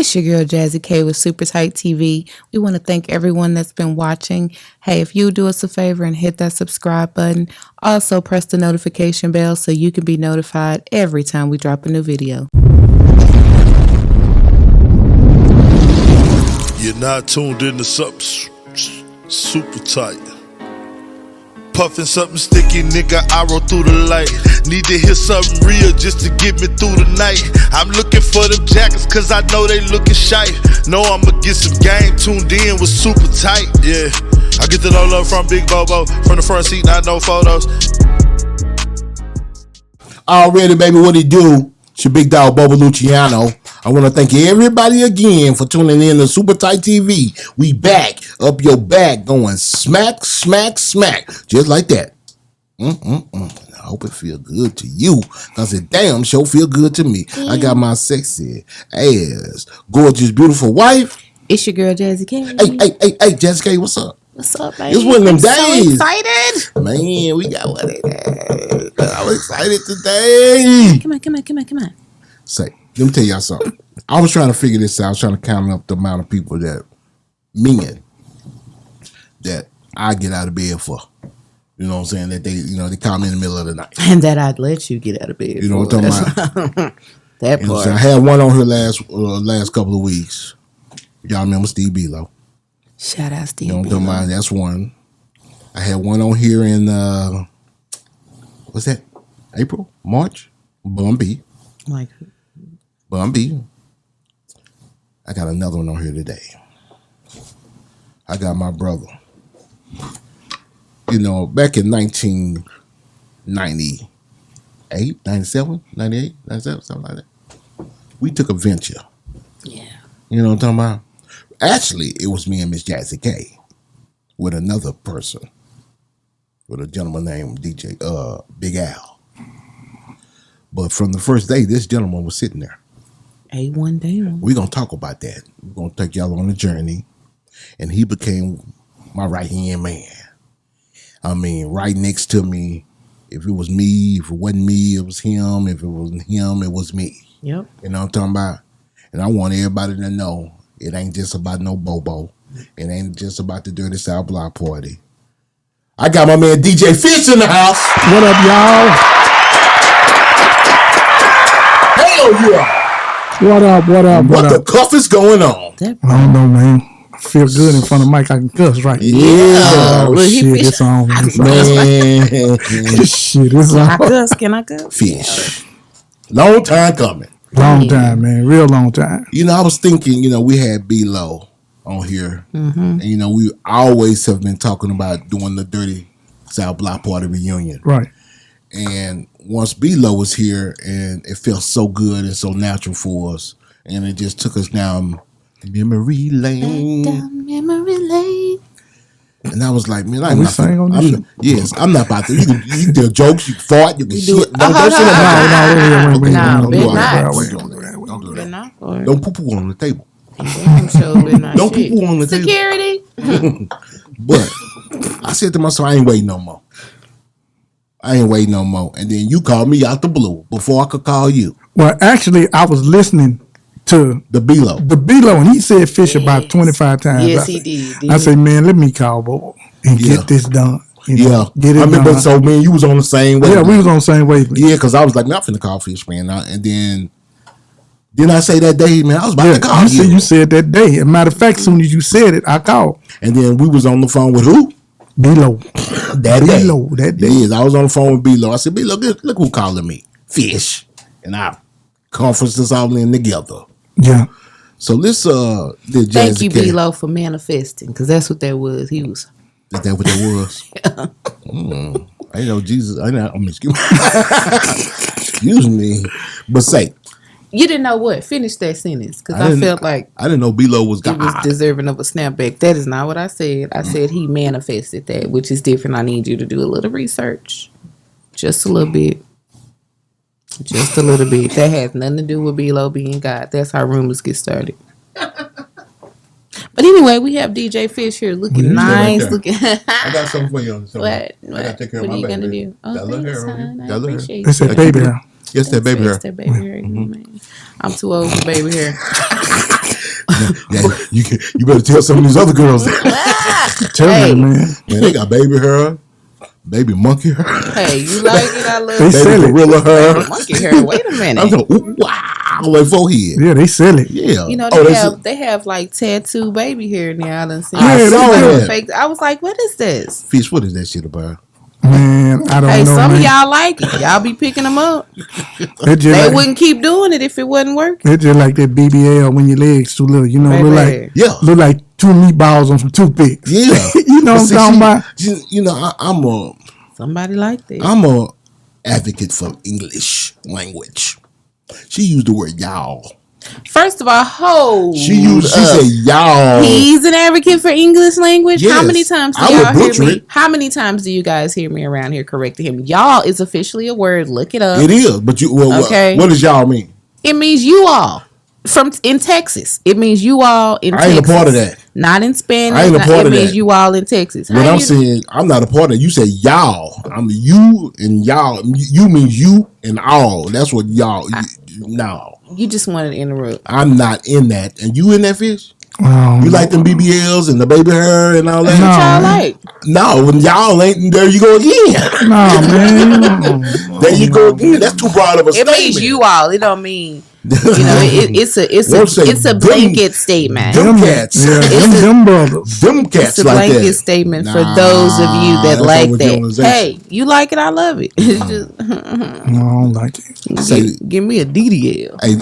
It's your girl Jazzy K with Super Tight TV. We want to thank everyone that's been watching. Hey, if you do us a favor and hit that subscribe button, also press the notification bell so you can be notified every time we drop a new video. You're not tuned into something super tight. Puffin' something sticky, nigga, I roll through the light. Need to hear something real just to get me through the night. I'm looking for them jackets cause I know they looking shy. Know I'ma get some game, tuned in with super tight. Yeah, I get it all up from Big Bobo. From the front seat, not no photos. Already, baby, what he do? It's your big dog, Bobo Luciano. I want to thank everybody again for tuning in to Super Tight TV. We back, up your back, going smack, smack, smack. Just like that. I hope it feel good to you, because it damn sure feel good to me. I got my sexy ass, gorgeous, beautiful wife. It's your girl Jazzy K. Hey, Jazzy K, what's up? What's up, baby? It's one of them days. So excited. Man, we got one of them. I'm excited today. Come on. Say, let me tell y'all something. I was trying to figure this out. I was trying to count up the amount of people that I get out of bed for. You know what I'm saying? That they call me in the middle of the night. And that I'd let you get out of bed. You know what I'm talking about? That part. I had one on here last couple of weeks. Y'all remember Steve Below? Shout out Steve. You know what I'm talking about? That's one. I had one on here in what's that? April? March? Bun B. Like Bun B. I got another one on here today. I got my brother. You know, back in 1998, 97, 98, 97, something like that. We took a venture. Yeah. You know what I'm talking about? Actually, it was me and Miss Jazzy K with another person, with a gentleman named DJ Big Al. But from the first day, this gentleman was sitting there. A1 down. We're going to talk about that. We're going to take y'all on a journey. And he became my right-hand man. I mean, right next to me. If it was me, if it wasn't me, it was him. If it wasn't him, it was me. Yep. You know what I'm talking about? And I want everybody to know it ain't just about no Bobo. It ain't just about the Dirty South Block Party. I got my man DJ Fish in the house. What up, y'all? Hell yeah. What up? What the cuff is going on? I don't know, man. I feel good in front of Mike. I can cuss, right? Yeah. Oh, shit, it's on. Man. Shit, it's on. Can I cuss? Fish. Long time coming. Long time, man. Real long time. You know, I was thinking, we had B-Lo on here. Mm-hmm. And, we always have been talking about doing the Dirty South Block Party reunion. Right. And once B-Lo was here, and it felt so good and so natural for us, and it just took us down memory lane. And I was like, man, I'm not about to. You can do jokes, you can fart, you can shit. Don't do that. Don't poo-poo on the table. Don't poo-poo on the table. Security. But I said to myself, I ain't waiting no more. And then you called me out the blue before I could call you. Well, actually, I was listening to the B-Lo, and he said Fish about 25 times. Yes, he did. I said, man, let me call Bobo and get this done. Get it done. But so man, you was on the same way. Yeah, we was on the same wavelength. Yeah, because I was like, man, I'm finna call Fish, man. And then I say that day, man, I was about to call you. You said that day. As a matter of fact, as soon as you said it, I called. And then we was on the phone with who? B-Lo. That day. Yes, I was on the phone with B-Lo. I said, B-Lo, look who calling me. Fish. And I conferenced us all in together. Yeah. So let's thank you, B-Lo, for manifesting, because that's what that was. He was. Is that what that was? I know Jesus. Excuse me. But say. You didn't know what? Finish that sentence, because I felt like I didn't know B-Lo was God. He was deserving of a snapback. That is not what I said. I said he manifested that, which is different. I need you to do a little research. Just a little bit. Just a little bit. That has nothing to do with B-Lo being God. That's how rumors get started. But anyway, we have DJ Fish here looking nice. I got something for you on the show. What? I got to take care of my baby. What are you going to do? Oh, that little hair on you. That little hair. It's that baby hair. Yes, that baby hair. It's that baby hair. Mm-hmm. I'm too old for baby hair. Yeah, you better tell some of these other girls that. Tell Hey. me, man. Man, they got baby hair, baby monkey hair, Hey, you like it? I love They it. sell baby it. gorilla hair. Monkey hair. Wait a I'm minute. going, ooh, wow, like forehead. Yeah, they sell it. Yeah. You know Oh, they have like tattoo baby hair now. I done seen. I saw Like that. fake. I was like, what is this? Fish, what is that shit about? Man, I don't Hey, know, some man. of y'all like it. Y'all be picking them up. They just They like, wouldn't keep doing it if it wasn't working. It's just like that BBL when your legs too little. You know, Baby. look like two meatballs on some toothpicks. Yeah. You know what I'm talking about? You know, Somebody like that. I'm a advocate for English language. She used the word y'all. First of all, She said y'all. He's an advocate for English language. Yes. How many times do I would y'all hear butcher me? it. How many times do you guys hear me around here correcting him? Y'all is officially a word. Look it up. It is, but Okay. what does y'all mean? It means you all in Texas. It means you all in Texas. I ain't a part of that. Not in Spanish. I ain't a part it of means that. you all in Texas. What How I'm you- saying, I'm not a part of it. You said y'all. I'm you and y'all. You means you and all. That's what y'all. No, You just wanted to interrupt. I'm not in that. And you in that Fish? Oh, You like them BBLs and the baby hair and all that? No. Y'all man. like? No, when y'all ain't, there you go again. No, man. There you go again. That's too broad of a It statement. means you all. It don't mean. it's Won't say a them- blanket statement. them cats. Yeah, It's them brothers. Them cats It's a like blanket that. statement for Nah, those of you that that's like over that. generalization. Hey, you like it? I love it. It's just No, I don't like it. Say- give me a DDL. Hey,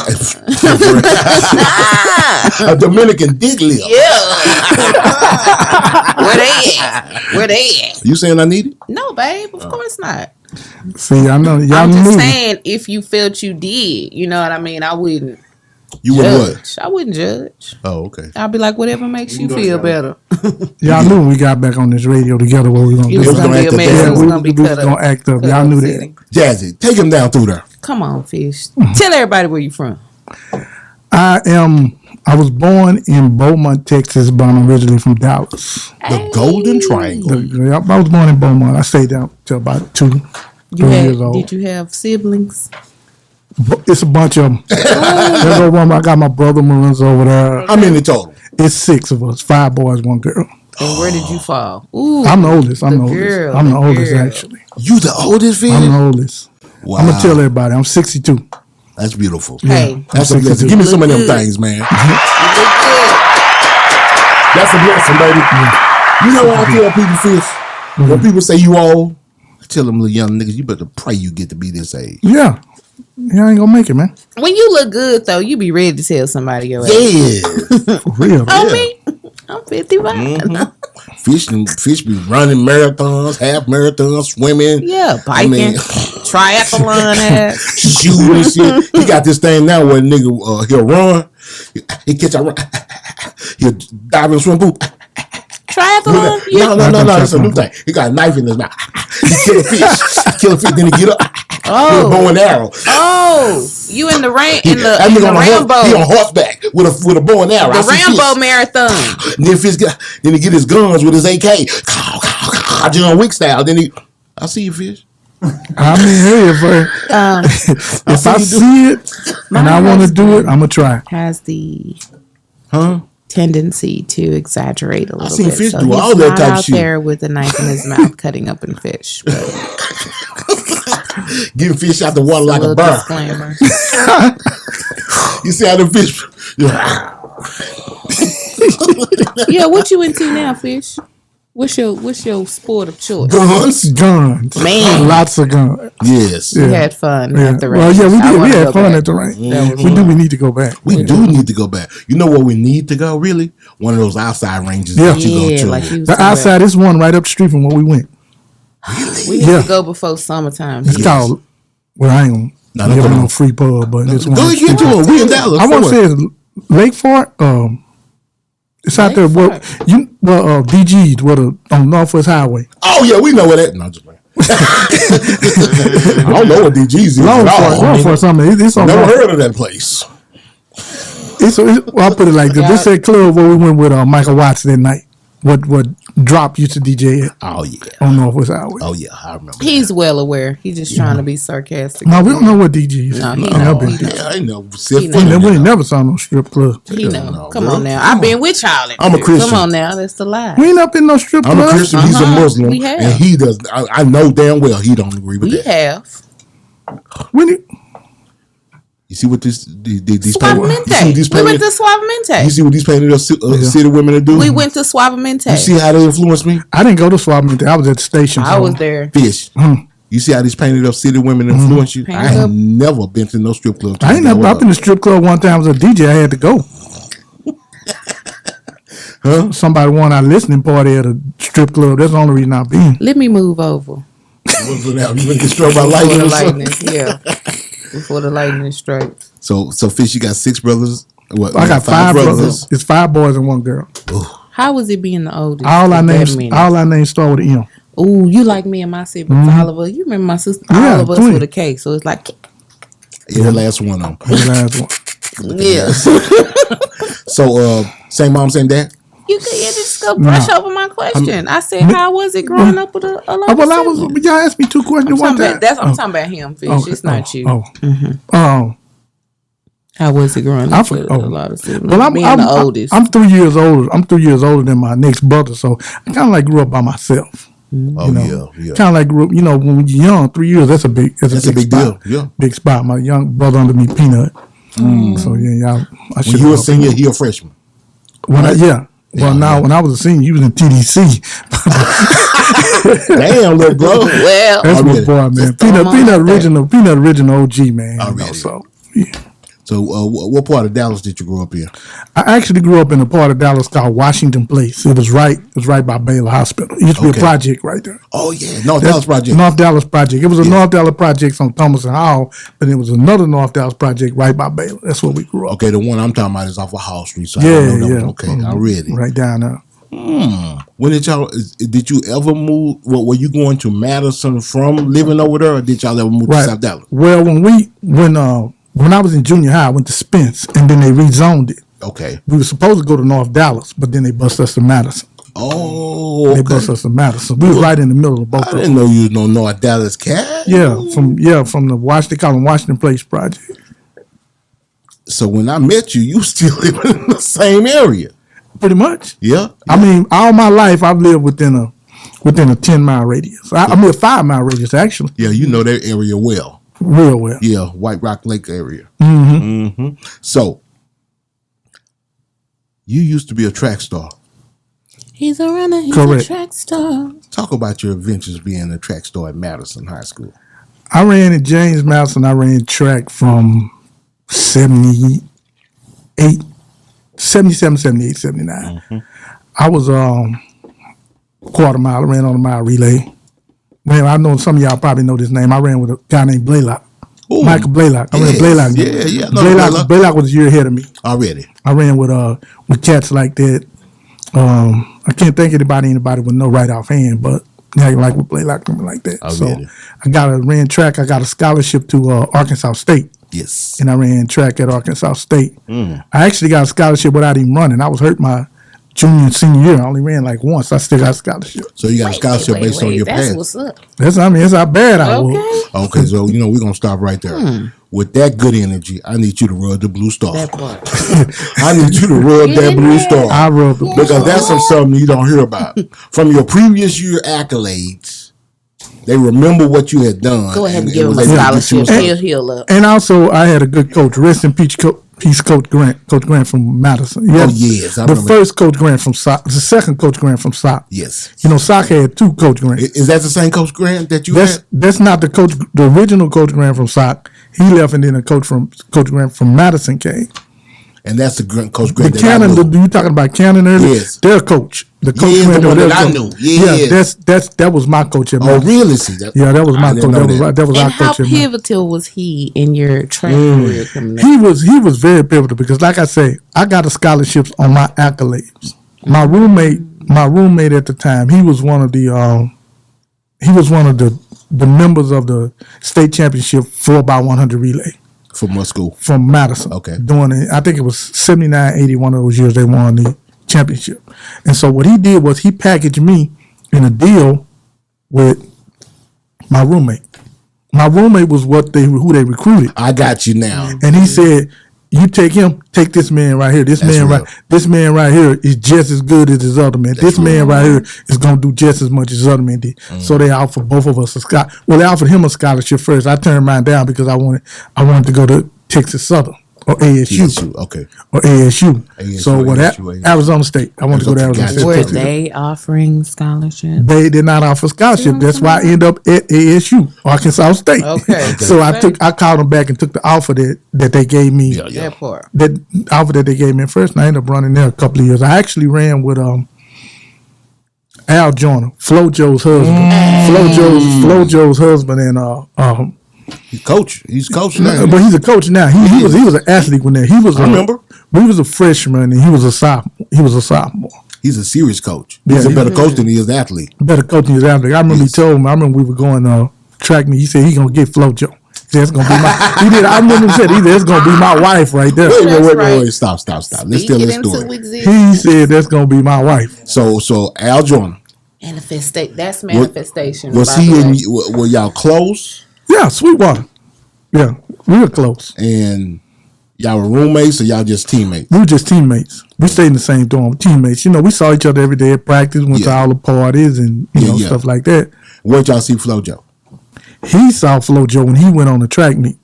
a Dominican dick lip. Where they at? Where they at? You saying I need it? No, babe. Of course not. See, I know y'all I'm just knew. saying, if you felt you did, you know what I mean. I wouldn't You would what? judge. I wouldn't judge. Oh, okay. I'll be like, whatever makes you feel better. Y'all knew when we got back on this radio together what we were gonna It do. was was gonna gonna be a act mess. up. It Yeah, was we gonna be was cut gonna up. act up. Cut Y'all up knew city. that. Jazzy, take him down through there. Come on, Fish. Tell everybody where you from. I was born in Beaumont, Texas, but I'm originally from Dallas. The Golden Triangle. I was born in Beaumont. I stayed down till about 3 years old. Did you have siblings? It's a bunch of them. There's over one. I got my brother Marines over there. How many total? It's 6 of us, 5 boys, 1 girl. And where did you fall? Ooh, I'm the oldest. I'm the girl, oldest. I'm the oldest, girl. actually. You the oldest, I'm the Fish? oldest. Wow. I'm gonna tell everybody. I'm 62. That's beautiful. Hey, That's a I'm blessing. 62. Give me some of them Look good. things, man. you look good. That's a blessing, baby. You know what I tell people, Fish? When people say you old, I tell them little young niggas, you better pray you get to be this age. Yeah. You ain't gonna make it, man. When you look good, though, you be ready to tell somebody your age. Yeah. For real. Oh, Yeah. me? I'm 55. Fish be running marathons, half marathons, swimming. Yeah, biking, I mean, triathlon ass. shooting and shit. He got this thing now where a nigga he'll run, he catch a run, he'll dive in the swim pool. Triathlon? Yeah. No, it's a new thing. He got a knife in his mouth. He kill a fish, then he get up with a bow and arrow. Oh, you in the That in nigga the on a Rambo. he on horseback with a bow and arrow. The I see Rambo fish. marathon. Then he get his guns with his AK, John Wick style. I see you, Fish. I mean, hey, if I see it and I want to do it, I'm gonna try. Has the Huh? tendency to exaggerate a little seen bit. Fish So do he's all that not type out shit. there with a knife in his mouth cutting up in fish. But Getting fish out the water like a little bird. disclaimer. You see how them fish? Yeah, what you into now, Fish? What's your sport of choice? Guns. Man. Lots of guns. Yes. You Yeah. had fun Yeah. at the Well, range. yeah, we I did. We wanna had go fun back. at the range. That was We do. fun. We need to go back. We do need to go back. You know where we need to go, really? One of those outside ranges Yeah. that you go Yeah, to. like you was The talking about. outside is one right up the street from where we went. We need Yeah. to go before summertime. It's called. Well, I ain't No, gonna give come them on. no free pub, but it's one. Go on the get to street. it. We in Dallas. I want to for say it. it's Lake Fort. It's out there. Well, Lakefront. DG's, on Northwest Highway. Oh, yeah, we know where that. No, I'm just playing. I don't know what DG's is Long at all. for something. It's on. Never heard of that place. Well, I'll put it like this. This is a club where we went with Michael Watts that night. what Drop used to DJ at Oh yeah. on Northwest Highway. Oh yeah, I remember. He's well aware. He's just trying to be sarcastic. No, we don't know what DJ used No, to he do. know. I know. We ain't never saw no strip club. He know. No, Come girl. on now. I've been with y'all. I'm a Christian. Come on now. That's the lie. We ain't up in no strip club. I'm a Christian. He's a Muslim, We have. and he does. I know damn well he don't agree with We that. have. You see what these Suavemente. you see what these We went to painted, Suavemente. you see what these painted city women do? We went to Suavemente. You see how they influence me? I didn't go to Suavemente. I was at the station. I was there. Fish. You see how these painted up city women influence you? I Painted have up. never been to no strip club. I ain't never up in the strip club one time. I was a DJ. I had to go. Huh? Somebody won our listening party at a strip club. That's the only reason I've been. Let me move over. You been get struck by Before lightning the or something? lightning. Yeah. Before the lightning strikes. So Fish, you got 6 brothers. What? I got 5 brothers. It's 5 boys and 1 girl. How was it being the oldest? All our That names. many? All our names start with an M. Ooh, you like me and my siblings, Oliver. You remember my sister? Yeah, all of us twin. with a K. So it's like, Yeah, the last one on. The last one. yeah. So same mom, same dad. You could just go brush over my question. I said, how was it growing up with a lot of Well, siblings? y'all asked me 2 questions one time. I'm talking about him, Fish. Okay. It's not you. Oh. How was it growing up with a lot of siblings? Well, Being the oldest. I'm 3 years older. I'm 3 years older than my next brother, so I kind of like grew up by myself. Oh yeah. Kind of like grew up. You know, when you're young, 3 years that's a big big deal. spot. Yeah. Big spot. My young brother under me, Peanut. So yeah, y'all. I When should. you were a senior, he a freshman. Well, when I was a senior, you was in TDC. Damn, little bro. Well, That's my Already. boy, man. Just throw him on Peanut original OG, man. Already. So yeah. So what part of Dallas did you grow up in? I actually grew up in a part of Dallas called Washington Place. It was right by Baylor Hospital. It used to be a project right there. Oh yeah, North Dallas Project. North Dallas Project. It was a North Dallas Project on Thomas and Hall, but it was another North Dallas Project right by Baylor. That's where we grew up. Okay, the one I'm talking about is off of Hall Street. So I Yeah, don't know that yeah. one. Okay, I'm ready. Right down there. When did you ever move? Were you going to Madison from living over there, or did y'all ever move to South Dallas? Well, when I was in junior high, I went to Spence, and then they rezoned it. Okay. We were supposed to go to North Dallas, but then they bust us to Madison. Oh, okay. They bust us to Madison. We was right in the middle of both I of them. didn't know you was no North Dallas cat. From the they call them Washington Place Project. So when I met you, you still living in the same area. Pretty much. Yeah. I mean, all my life I've lived within a 10-mile radius. I mean a 5-mile radius actually. Yeah, you know that area well. Real well. Yeah, White Rock Lake area. Mm-hmm. So you used to be a track star. he's a runner. He's Correct. a track star. Talk about your adventures being a track star at Madison High School. I ran at James Madison. I ran track from 77, 78, 79. I was quarter mile. I ran on a mile relay. Man, I know some of y'all probably know this name. I ran with a guy named Blaylock. Ooh. Michael Blaylock. I ran Blaylock. Yeah. No, Blaylock was a year ahead of me. already. I ran with cats like that. I can't think of anybody with no right off hand, but like with Blaylock, something like that. Already. So I ran track. I got a scholarship to Arkansas State. Yes. And I ran track at Arkansas State. I actually got a scholarship without even running. I was hurt my junior and senior year. I only ran like once. I still got a scholarship. So you got a scholarship based on your That's past. what's up. That's how bad I was. Okay, so we're gonna stop right there. With that good energy, I need you to rub the blue star. That part. I need you to rub that blue star. I rubbed the Because that's something you don't hear about. From your previous year accolades, they remember what you had done. Go ahead and give was him a able to get you scholarship. He'll up. And also, I had a good coach. Rest in peace, Coach Grant. Coach Grant from Madison. Oh, yes, I the remember. first Coach Grant from SOC. The second Coach Grant from SOC. Yes. You know, SOC had 2 Coach Grants. Is that the same Coach Grant that you had? That's not the original Coach Grant from SOC. He left, and then a Coach Grant from Madison came. And that's the Coach The Grant that Cannon, I knew. you talking about Cannon earlier? Yes. Their coach. The coach Yeah, Grant the one their that I coach. knew. Yes. That was my coach at Oh, Madison. really? See that? Yeah, that was my I didn't coach. know That was our And how coach at Madison. pivotal was he in your track career coming up? He was very pivotal because, like I say, I got the scholarships on my accolades. My roommate at the time, he was one of the members of the state championship 4x100 relay From what school? from Madison. Okay. Doing it, I think it was 79, 80, one of those years they won the championship. And so what he did was he packaged me in a deal with my roommate. My roommate was who they recruited. I got you now. And he said, you take him, take this man right here. This man right here is just as good as his other man. This man right here is gonna do just as much as his other man did. So they offered both of us a scholarship. Well, they offered him a scholarship first. I turned mine down because I wanted to go to Texas Southern or ASU. Okay. Or ASU. So what ASU. Arizona State. I wanted to go to Arizona State. Were they offering scholarships? They did not offer scholarship. That's why I ended up at ASU, Arkansas State. Okay. So I called them back and took the offer that they gave me. That part. That offer that they gave me first, and I ended up running there a couple of years. I actually ran with Al Joyner, FloJo's husband. FloJo's husband, and He's coach. He's coach now. but he's a coach now. He was an athlete when there. He was. I remember. He was a freshman and he was a sophomore. He's a serious coach. He's a better coach than he is athlete. Better coach than his athlete. I remember he told me. I remember we were going track me. He said he gonna get FloJo. That's gonna be my. He did. I remember him said he said that's gonna be my wife right there. Wait. Stop. Let's tell this story. He said that's gonna be my wife. So Al Joyner. That's manifestation. Was he in? Were y'all close? Yeah, Sweetwater. Yeah, we were close. And y'all were roommates or y'all just teammates? We were just teammates. We stayed in the same dorm, teammates. You know, we saw each other every day at practice, went to all the parties and stuff like that. Where'd y'all see FloJo? He saw FloJo when he went on the track meet.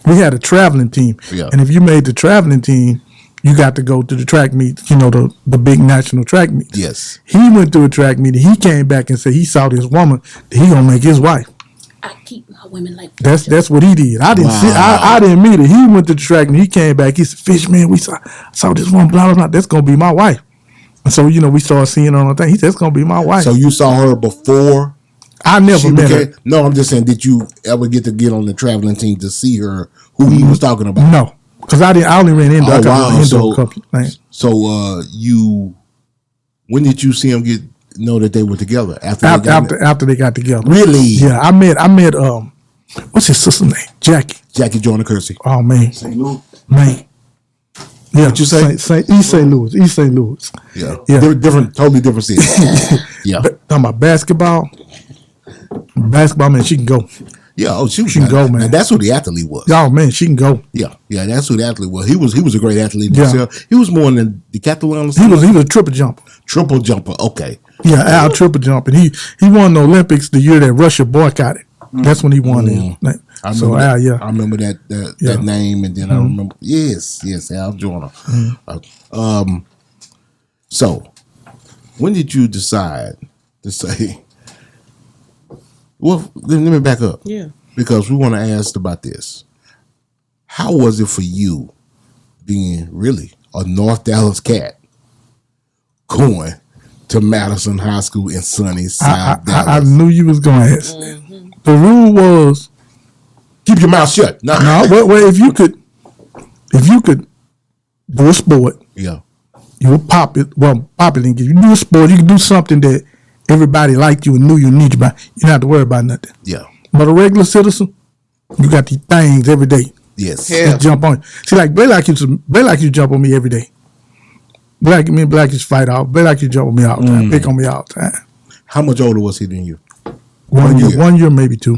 We had a traveling team. Yeah. And if you made the traveling team, you got to go to the track meet, the big national track meet. Yes. He went to a track meet and he came back and said he saw this woman that he gonna make his wife. I keep my women like That's what he did. I didn't see. I didn't meet her. He went to the track and he came back. He said, "Fish man, we saw this one. Blah blah blah. That's gonna be my wife." And so we started seeing her on the thing. He said, "That's gonna be my wife." So you saw her before? I never met her. No, I'm just saying. Did you ever get on the traveling team to see her? Who he was talking about? No, because I only ran indoor. Oh, wow. Indoor couple things. So when did you see him know that they were together? After they got together. Really? Yeah, I met what's his sister's name? Jackie Joyner Kersey. Oh man, St. Louis. Man. Yeah, What'd you say? East St. Louis. Yeah. Yeah. Different, totally different city. Yeah. Talking about basketball, man, she can go. Yeah, she can go, man. And that's who the athlete was. Oh man, she can go. Yeah, that's who the athlete was. He was a great athlete himself. He was more than decathlon. He was a triple jumper. Triple jumper, okay. Yeah, Al triple jumping. He won the Olympics the year that Russia boycotted. That's when he won it. I remember that name, and then I remember yes, Al Joyner. So when did you decide to say? Well, let me back up. Yeah. Because we want to ask about this. How was it for you being really a North Dallas cat going to Madison High School in sunny South Dallas? I knew you was going to ask. Mm-hmm. The rule was keep your mouth shut. No, well, if you could do a sport, yeah, you were popular. Well, popular. You do a sport, you can do something that everybody liked you and knew you needed. You don't have to worry about nothing. Yeah. But a regular citizen, you got these things every day. Yes. Yeah. Jump on. See, like Blake like you jump on me every day. Black used to fight off. Blake like you jump on me all the time. Pick on me all the time. How much older was he than you? 1 year. 1 year, maybe two.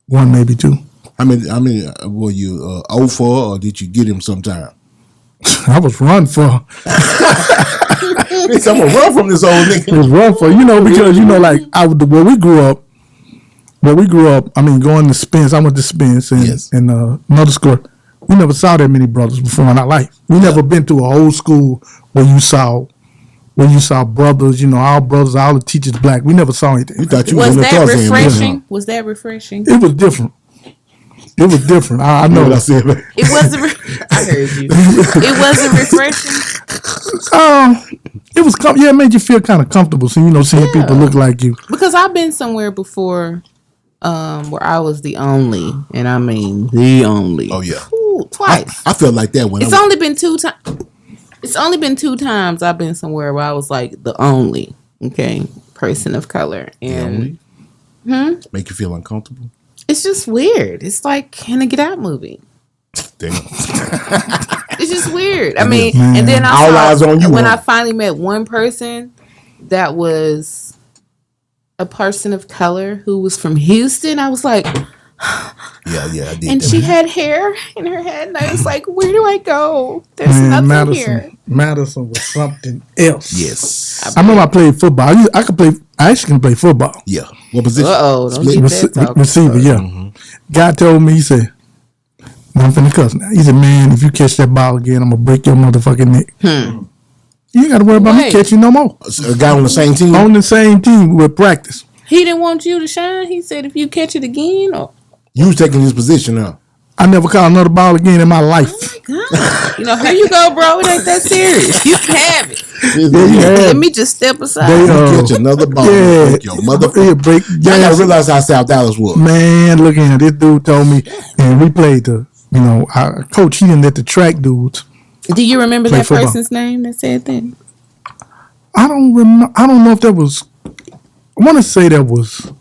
One, maybe two. I mean, were you 0-4 or did you get him sometime? I was run for. I'm gonna run from this old nigga. It was run for, because like where we grew up. I mean, going to Spence. I went to Spence and another school. We never saw that many brothers before in our life. We never been to a whole school where you saw brothers. All brothers, all the teachers black. We never saw anything. You thought you was in the that refreshing? Was that refreshing? It was different. I know what I said. It wasn't. I heard you. It wasn't refreshing. It was. It made you feel kind of comfortable. So seeing people look like you. Because I've been somewhere before, where I was the only, and I mean the only. Oh yeah. Ooh, twice. I felt like that when it's only been 2 times. It's only been 2 times I've been somewhere where I was like the only person of color, and make you feel uncomfortable. It's just weird. It's like, can I get out movie? Damn. It's it's just weird. I mean, Man. and then All eyes on you, when huh? I finally met one person that was a person of color who was from Houston, I was like, Yeah, I did. and that. she had hair in her head, and I was like, where do I go? There's Man, nothing here. Madison was something else. Yes. I remember I played football. I actually can play football. Yeah. What position? Uh-oh, don't Split? get that talk. Receiver, yeah. Guy told me, he said, I'm finna cuss now. He said, man, if you catch that ball again, I'm gonna break your motherfucking neck. You ain't gotta worry about me catching no more. A guy on the same team? On the same team with practice. He didn't want you to shine. He said, if you catch it again, or You was taking his position, huh? I never caught another ball again in my life. God, here you go, bro. It ain't that serious. You can have it. Yeah. Let me just step aside. You catch another ball. Yeah. Break your motherfucker. Break Y'all gotta realize how South Dallas was. Man, look at him. This dude told me, and we played our coach, he didn't let the track dudes. Do you remember Play that football. person's name that said that? I don't know if that was, I want to say that was a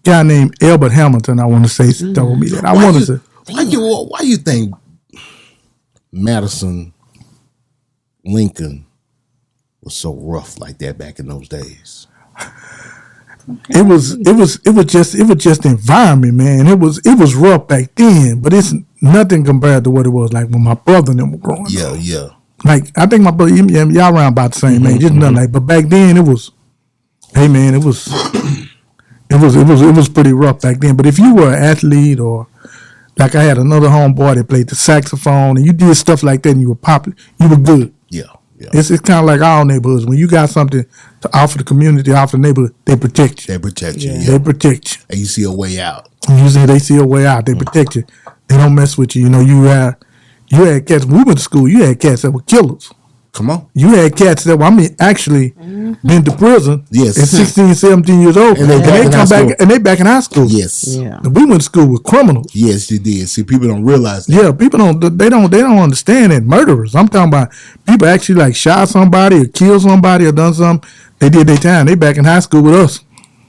guy named Albert Hamilton, I want to say, told me that. I want to say. Why you think Madison, Lincoln was so rough like that back in those days? It was just the environment, man. It was rough back then, but it's nothing compared to what it was like when my brother and them were growing up. Yeah. Like, I think my brother, y'all around about the same age. It's nothing like, but back then it was, hey man, it was pretty rough back then. But if you were an athlete, or like I had another homeboy that played the saxophone, and you did stuff like that and you were popular, you were good. Yeah. It's kind of like our neighborhoods. When you got something to offer the community, offer the neighborhood, they protect you. They protect you. They protect you. And you see a way out. Usually they see a way out. They protect you. They don't mess with you. You had cats. When we went to school, you had cats that were killers. Come on. You had cats that were, actually been to prison Yes. at 16, 17 years old. And they come back and they back in high school. Yes. Yeah. And we went to school with criminals. Yes, you did. See, people don't realize that. Yeah, people don't understand that murderers. I'm talking about people actually like shot somebody or killed somebody or done something. They did their time. They back in high school with us.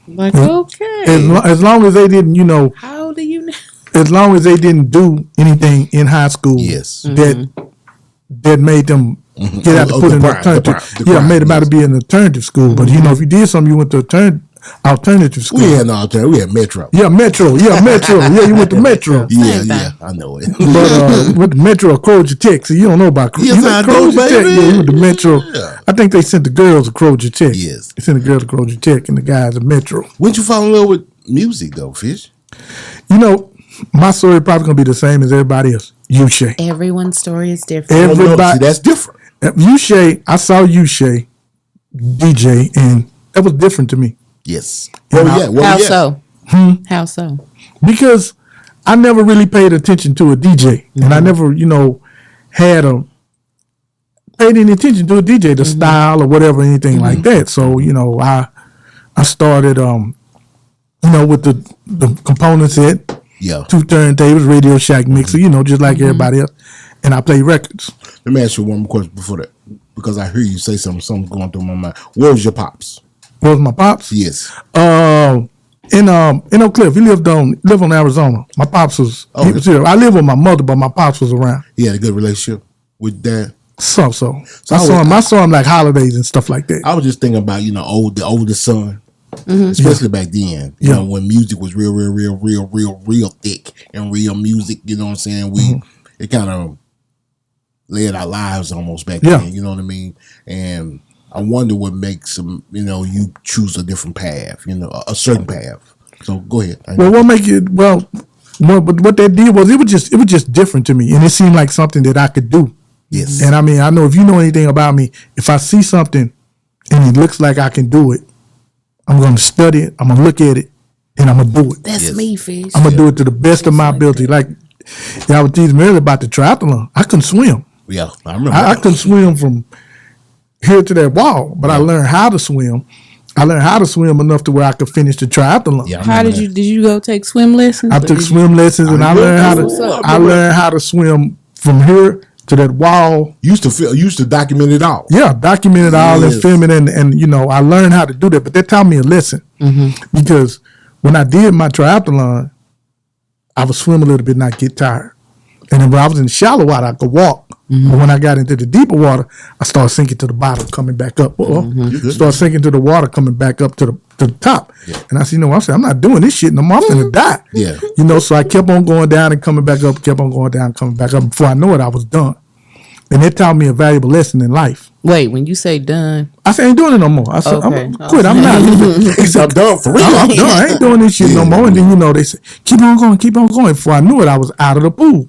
Like, okay. As long as they didn't, How do you know? as long as they didn't do anything in high school Yes. that made them get out to put in an alternative. Made them out to be an alternative school. But if you did something, you went to alternative school. We had no alternative. We had Metro. Yeah, Metro. Yeah, you went to Metro. Yeah, I know it. But with Metro or Crozier Tech, so you don't know about Yes, you I went do, Crozier Tech. baby. Yeah, you went to Metro. Yeah. I think they sent the girls to Crozier Tech. Yes. They sent the girls to Crozier Tech and the guys at Metro. When'd you fall in love with music, though, Fish? My story probably gonna be the same as everybody else. Ushay. Everyone's story is different. Everybody. See, that's different. Ushay, I saw Ushay DJ, and that was different to me Yes. Where How we at? so? How so? because I never really paid attention to a DJ, and I never, had paid any attention to a DJ, the style or whatever, anything like that. So, I started, with the component set, Yeah. 2 turntables, Radio Shack mixer, just like everybody else, and I play records. Let me ask you one more question before that, because I hear you say something's going through my mind. Where was your pops? What was my pops? Yes. In Oak Cliff, he lived on Arizona. My pops was he was here. I lived with my mother, but my pops was around. He had a good relationship with dad. So I saw him like holidays and stuff like that. I was just thinking about the older son, especially back then. You know, when music was real thick and real music. You know what I'm saying? It kind of led our lives almost back then. You know what I mean? And I wonder what makes them, you choose a different path. A certain path. So go ahead. Well, what make it? Well, what that did was it was just different to me, and it seemed like something that I could do. Yes. And I mean, I know if you know anything about me, if I see something and it looks like I can do it, I'm going to study it. I'm going to look at it, and I'm going to do it. That's me, Fish. I'm going to do it to the best of my ability. Like y'all were teasing me earlier about the triathlon. I couldn't swim. Yeah, I remember. I couldn't swim from here to that wall, but I learned how to swim. I learned how to swim enough to where I could finish the triathlon. Yeah, I How remember did you go take swim lessons? I took swim lessons, and I learned how to swim from here to that wall. Used to document it all. Yeah, document it all and Yes. film it, and I learned how to do that. But that taught me a lesson because when I did my triathlon, I would swim a little bit and not get tired. And then when I was in shallow water, I could walk But when I got into the deeper water, I started sinking to the bottom, coming back up. Started sinking to the water, coming back up to the top. Yeah. And I said, I said, I'm not doing this shit no more. I'm finna die. Yeah. So I kept on going down and coming back up, kept on going down and coming back up. Before I know it, I was done. And it taught me a valuable lesson in life. Wait, when you say done, I said, I ain't doing it no more. I said, okay. I'm quit. I'm not. I'm done for real. I'm done. I ain't doing this shit no more. And then, they said, keep on going, keep on going. Before I knew it, I was out of the pool.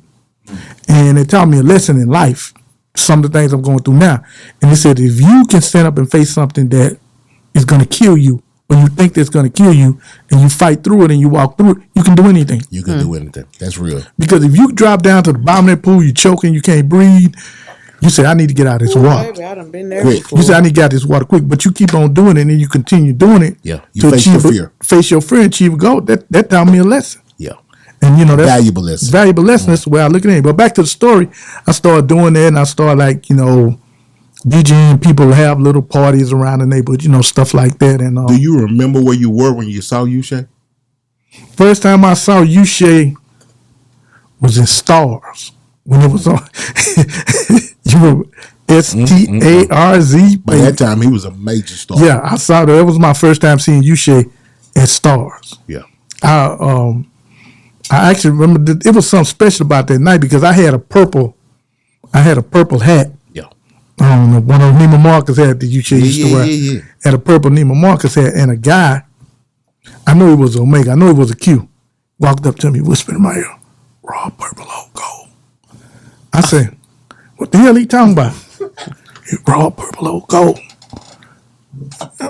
And it taught me a lesson in life. Some of the things I'm going through now. And it said, if you can stand up and face something that is going to kill you, when you think that's going to kill you, and you fight through it and you walk through it, you can do anything. You can do anything. That's real. Because if you drop down to the bottom of that pool, you're choking, you can't breathe, you say, I need to get out of this water. Baby, I done been there quick. before. You say, I need to get out of this water quick. But you keep on doing it, and then you continue doing it. Yeah. You face your fear. Face your fear and achieve a goal. That taught me a lesson. Yeah. And that's valuable lesson. Valuable lesson. That's the way I look at it. But back to the story, I started doing that, and I started DJing. People have little parties around the neighborhood, stuff like that. And do you remember where you were when you saw Ushay? First time I saw Ushay was in Stars when it was on. You remember STARZ? By that time, he was a major star. Yeah, I saw that. It was my first time seeing Ushay at Stars. Yeah. I actually remember it was something special about that night because I had a purple hat. Yeah. I don't know, one of Neiman Marcus had that Ushay used to wear. Yeah. Had a purple Neiman Marcus hat, and a guy, I knew he was Omega, I knew he was a Q, walked up to me, whispered in my ear, raw purple old gold. I said, what the hell he talking about? Raw purple old gold.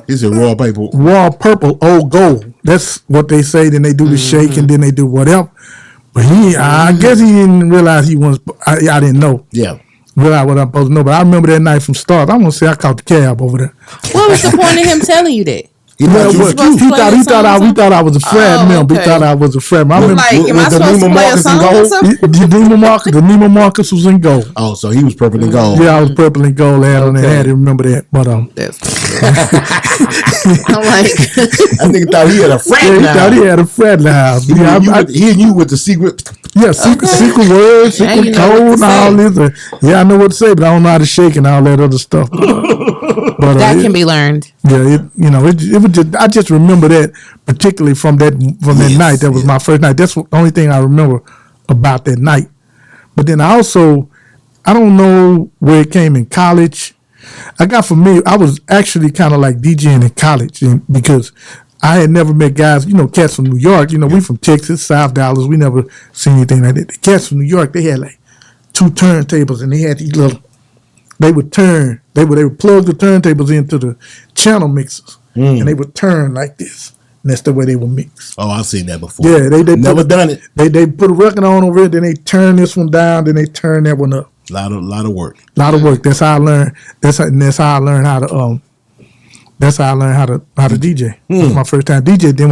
He said raw paper. Raw purple old gold. That's what they say. Then they do the shake and then they do whatever. But I guess he didn't realize he was. I didn't know. Yeah. Realize what I'm supposed to know. But I remember that night from Stars. I want to say I caught the cab over there. What was the point of him telling you that? He thought I was a frat member. Okay. He thought I was a frat member. I remember am I supposed to play a song or something? The Neiman Marcus was in gold. Oh, so he was purple and gold. Yeah, I was purple and gold. I had to remember that. But That's I'm like, I think he thought he had a frat. yeah, he now. thought he had a frat in the house. He and you with the secret. Yeah, secret words, secret code, and all this. Yeah, I know what to say, but I don't know how to shake and all that other stuff. But that can be learned. Yeah, it was just. I just remember that particularly from that night. That was my first night. That's the only thing I remember about that night. But then I don't know where it came in college. I got familiar. I was actually kind of like DJing in college, because I had never met guys, cats from New York. We from Texas, South Dallas. We never seen anything like that. The cats from New York, they had like 2 turntables, and they had these little. They would turn. They would plug the turntables into the channel mixers, and they would turn like this. And that's the way they would mix. Oh, I've seen that before. Yeah, they never done it. They put a record on over it, then they turn this one down, then they turn that one up. Lot of work. Lot of work. That's how I learned. That's how I learned how to. That's how I learned how to DJ. That was my first time DJ. Then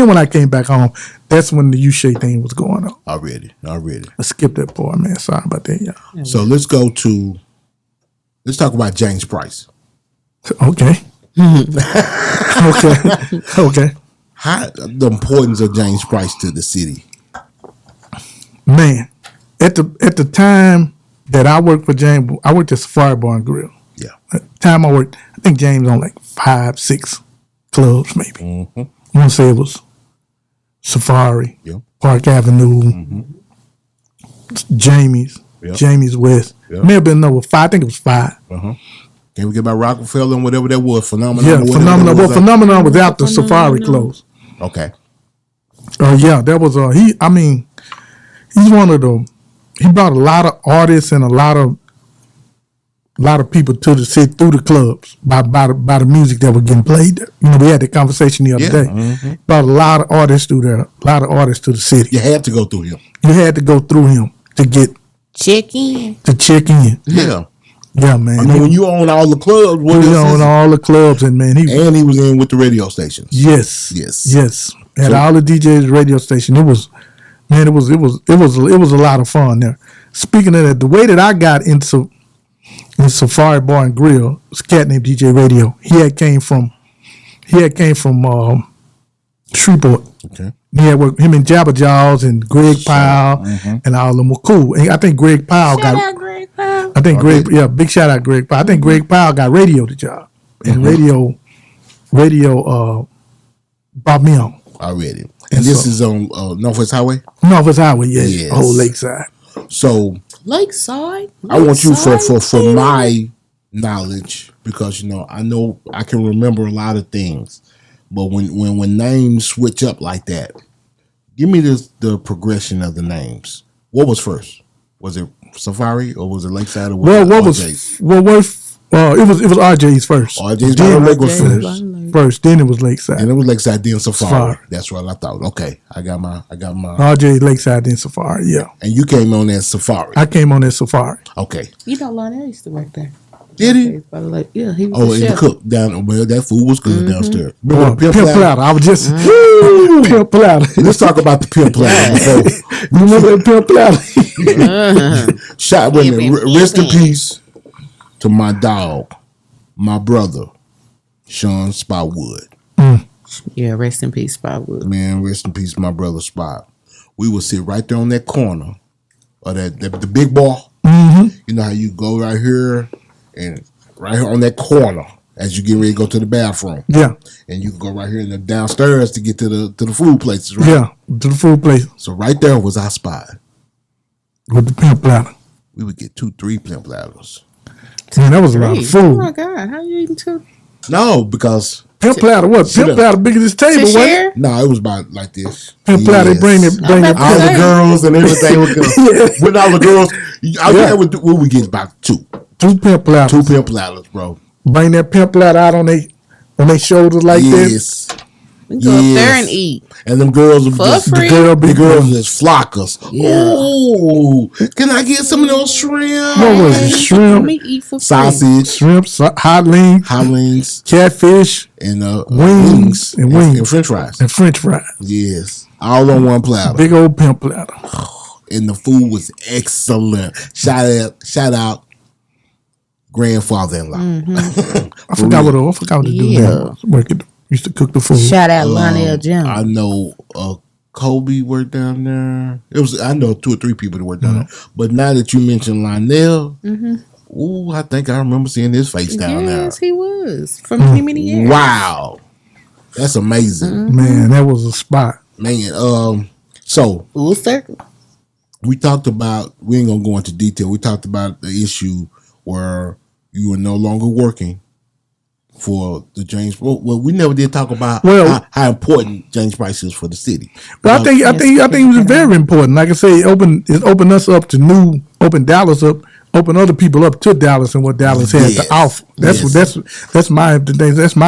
when I came back home, that's when the Ushay thing was going on. Already. I skipped that part, man. Sorry about that, y'all. So let's talk about James Price. Okay. Okay. How the importance of James Price to the city? Man, at the time that I worked for James, I worked at Safari Bar and Grill. Yeah. At the time I worked, I think James on like 5, 6 clubs maybe. Mm-hmm. I want to say it was Safari, Park Avenue, Jamie's, Jamie's West. May have been another 5. I think it was 5. Can we get about Rockefeller and whatever that was? Phenomenon. Yeah, Phenomenon. Well, Phenomenon was after Safari closed. Okay. That was he's one of them. He brought a lot of artists and a lot of people to the city through the clubs by the music that was getting played there. We had that conversation the other day. Brought a lot of artists through there, a lot of artists to the city. You had to go through him. You had to go through him to check in. Yeah. Yeah, man. When you own all the clubs, he owned all the clubs, and man, he was in with the radio stations. Yes. Had all the DJs, radio station. It was a lot of fun there. Speaking of that, the way that I got into Safari Bar and Grill, was a cat named DJ Radio. He had came from Shreveport. Okay. Yeah, with him and Jabba Jaws and Greg Powell and all of them were cool. And I think Greg Powell Shout out Greg Powell. I think big shout out Greg Powell. I think Greg Powell got radio the job. And radio brought me on. Already. And this is on Northwest Highway? Northwest Highway, yeah. Yes. Whole Lakeside. So Lakeside. I want you for my knowledge, because I know I can remember a lot of things. But when names switch up like that, give me the progression of the names. What was first? Was it Safari or was it Lakeside or was it RJ's? It was RJ's first. RJ's was first. Then it was Lakeside. And it was Lakeside, then Safari. That's what I thought. Okay, I got my RJ Lakeside, then Safari. Yeah. And you came on that Safari. I came on that Safari. Okay. Lionel used to work there. Did he? Yeah, he was Oh, a and chef. the cook down. Well, that food was good downstairs. Remember Pimp Platter. I was just Pimp Platter. Let's talk about the Pimp Platter before. You remember that Pimp Platter? Rest in peace to my dog, my brother, Sean Spotwood. Yeah, rest in peace, Spotwood. Man, rest in peace, my brother Spot. We would sit right there on that corner of the big ball. You know how you go right here and right here on that corner as you get ready to go to the bathroom. Yeah. And you can go right here in the downstairs to get to the food places, right? Yeah, to the food place. So right there was our spot. With the Pimp Platter. We would get 2-3 Pimp Platters. Man, that was a lot of Oh food. my God, how you eating two? No, because Pimp Platter, what? Pimp Platter bigger than this table, To wasn't it? share? no, it was about like this. Pimp Platter, bring it. All the girls and everything would go. With all the girls, we would get about two Pimp Platters. 2 Pimp Platters, bro. Bring that Pimp Platter out on their shoulders like this. We go up there and eat. And them girls would For just free. the girls just flock us. Yeah. Oh, can I get some of those shrimp? What was it? Let Shrimp, me eat for free. Sausage, shrimp, hot links, catfish, catfish, and wings, and French fries. and French fries. Yes, all on one platter. Big old Pimp Platter. And the food was excellent. Shout out, grandfather-in-law. I forgot what the dude Yeah. working. Used to cook the food. Shout out Lionel Jones. I know Kobe worked down there. I know 2 or 3 people that worked down there. But now that you mentioned Lionel, ooh, I think I remember seeing his face down there. Yes, he was for many years. Wow, that's amazing, Man, that was a spot. man. So Full circle. we talked about. We ain't gonna go into detail. We talked about the issue where you were no longer working for the James. Well, we never did talk about how important James Price is for the city. But I think it was very important. Like I say, it opened us up to open Dallas up, open other people up to Dallas and what Dallas had to offer. That's my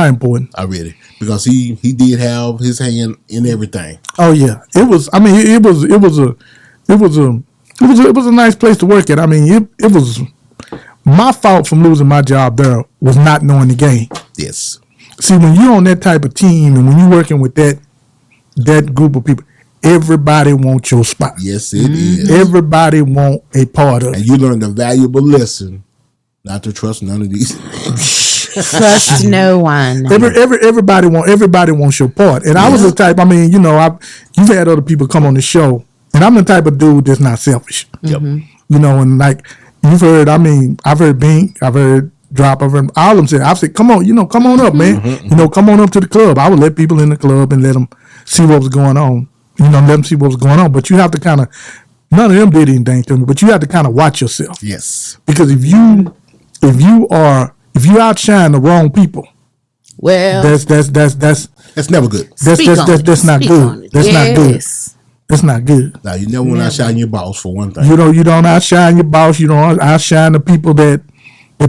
important. I read it because he did have his hand in everything. Oh yeah, it was. I mean, it was a nice place to work at. I mean, it was. My fault from losing my job there was not knowing the game. Yes. See, when you're on that type of team and when you're working with that group of people, everybody wants your spot. Yes, it is. Everybody want a part of it. And you learned a valuable lesson not to trust none of these. Trust no one. Everybody wants your part. And I was the type. I mean, you've had other people come on the show, and I'm the type of dude that's not selfish. Yep. And like. You've heard, I've heard Bink, I've heard Drop, I've heard all of them say, I've said, come on, come on up, man. Come on up to the club. I would let people in the club and let them see what was going on. Let them see what was going on. But you have to kind of, none of them did anything to me, but you have to kind of watch yourself. Yes. Because if you outshine the wrong people, well, that's never good. That's not good. That's not good. That's not good. Now you never want to outshine your boss for one thing. You don't outshine your boss. You don't outshine the people that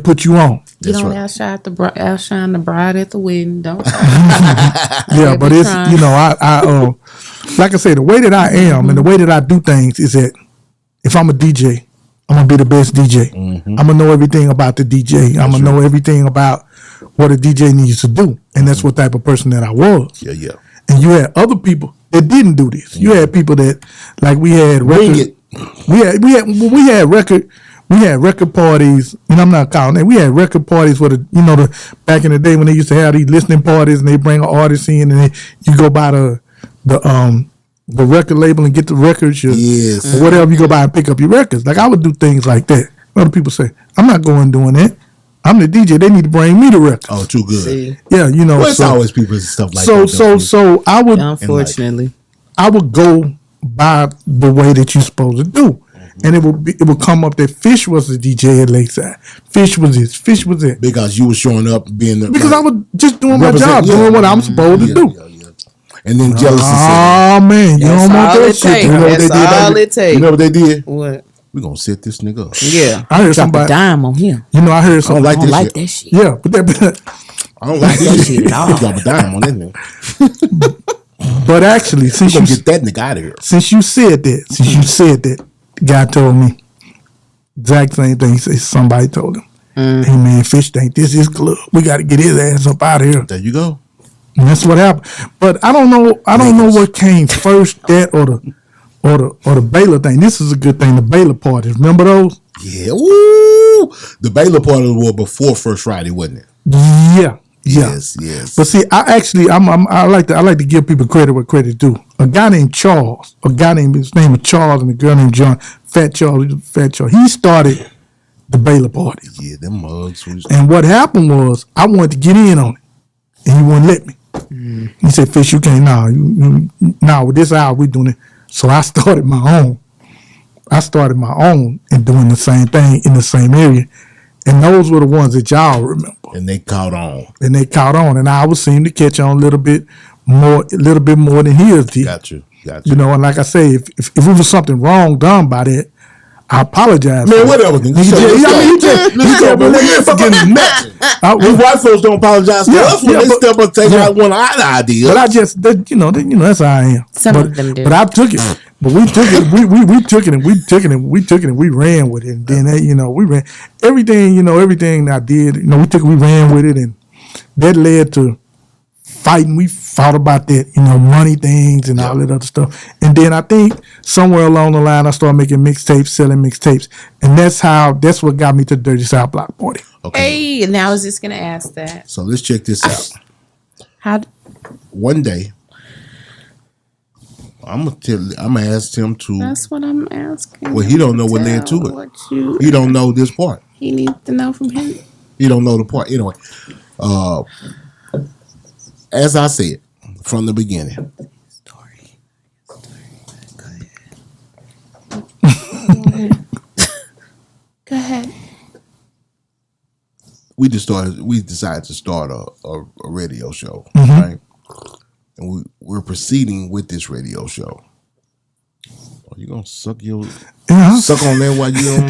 put you on. You don't outshine the bride at the wedding. Don't. Yeah, but it's I like I say, the way that I am and the way that I do things is that if I'm a DJ, I'm gonna be the best DJ. I'm gonna know everything about the DJ. I'm gonna know everything about what a DJ needs to do, and that's what type of person that I was. Yeah. And you had other people that didn't do this. You had people that, like, we had record parties. I'm not counting that. We had record parties for the back in the day when they used to have these listening parties and they bring an artist in and you go by the the record label and get the records, or whatever, you go by and pick up your records. Like I would do things like that. Other people say, I'm not going doing that. I'm the DJ. They need to bring me the records. Oh, too good. See? Yeah, you know. Well, it's always people and stuff like so, that. So I would, unfortunately, I would go by the way that you're supposed to do. And it would come up that Fish was the DJ at Lakeside. Fish was this. Fish was it. Because you were showing up being the, because I was just doing my job, doing what I'm supposed to do. And then jealousy. Oh man, you don't want that shit. You know what they did? All it takes. You know what they did? What? We're gonna set this nigga up. Yeah, I heard drop somebody a dime on him. You know, I heard something. I don't like that shit. Yeah, but that. I don't like that shit at all. Drop a dime on that nigga. But actually, since you get that nigga out of here. Since you said that, the guy told me exact same thing. He said somebody told him, "Hey man, Fish think this is club. We got to get his ass up out of here." There you go. And that's what happened. But I don't know. I don't know what came first, that or the Baylor thing. This is a good thing. The Baylor parties. Remember those? Yeah. Woo! The Baylor parties were before First Friday, wasn't it? Yeah. Yes. But see, I like to give people credit where credit's due. A guy named Charles, his name was Charles, and a girl named John, Fat Charles. He started the Baylor parties. Yeah, them mugs. And what happened was, I wanted to get in on it, and he wouldn't let me. He said, "Fish, you can't. Nah, with this hour we doing it." So I started my own. And doing the same thing in the same area. And those were the ones that y'all remember. And they caught on. And I would seem to catch on a little bit more than his did. Got you. You know, and like I say, if it was something wrong done by that, I apologize. Man, whatever. He white folks don't apologize to us when they step up taking out one of our ideas. But I just, that's how I am. Some of them do. But I took it. But we took it. We took it and we ran with it. And then we ran everything I did. We ran with it, and that led to fighting. We fought about that, money things and all that other stuff. And then I think somewhere along the line, I started making mixtapes, selling mixtapes, and that's what got me to the Dirty South Block Party. Okay. Hey, now I was just gonna ask that. So let's check this out. One day, I'm gonna ask him to. That's what I'm asking. Well, he don't know what led to it. He don't know this part. He needs to know from him. He don't know the part anyway. As I said from the beginning. Go ahead. We decided to start a radio show, right? And we're proceeding with this radio show. Are you gonna suck on that while you on?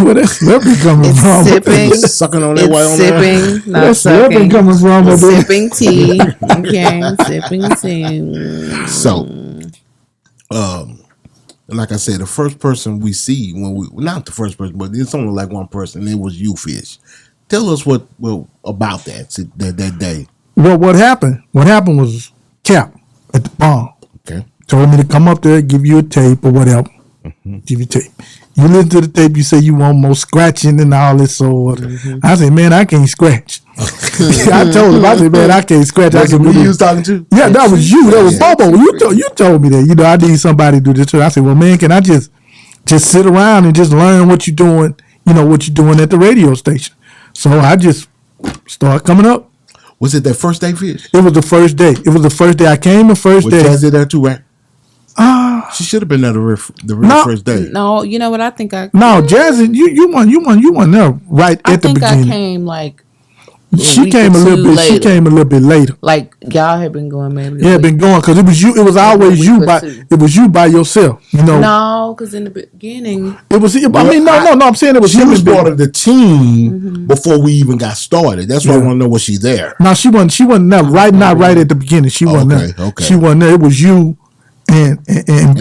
Where that slipping coming from? Sipping. Sucking on that while on sipping, not sucking. Coming from? Sipping tea. Okay, sipping tea. So, like I said, the first person we see not the first person, but it's only like one person, and it was you, Fish. Tell us what about that day. Well, what happened? What happened was Cap at the bomb. Okay. Told me to come up there, give you a tape or whatever. Give you tape. You listen to the tape, you say you want more scratching and all this sort. I said, man, I can't scratch. I told him, I said, man, I can't scratch. That's who you was talking to? Yeah, that was you. That was Bobo. You told me that. I need somebody to do this. I said, well, man, can I just sit around and just learn what you're doing, what you're doing at the radio station? So I just started coming up. Was it that first day, Fish? It was the first day. I came the first day. Was Jazzy there too, right? She should have been there the first day. No, you know what? I think I. No, Jazzy, you won there right at the beginning. I think I came like. She came a little bit. Later. She came a little bit later. Like y'all had been going maybe. Yeah, been going because it was you. It was always you by. It was you by yourself. No, because in the beginning it was. No. I'm saying it was. She was part of the team before we even got started. That's why I want to know was she there. No, she wasn't. She wasn't there. Not right at the beginning. She wasn't there. Okay. She wasn't there. It was you and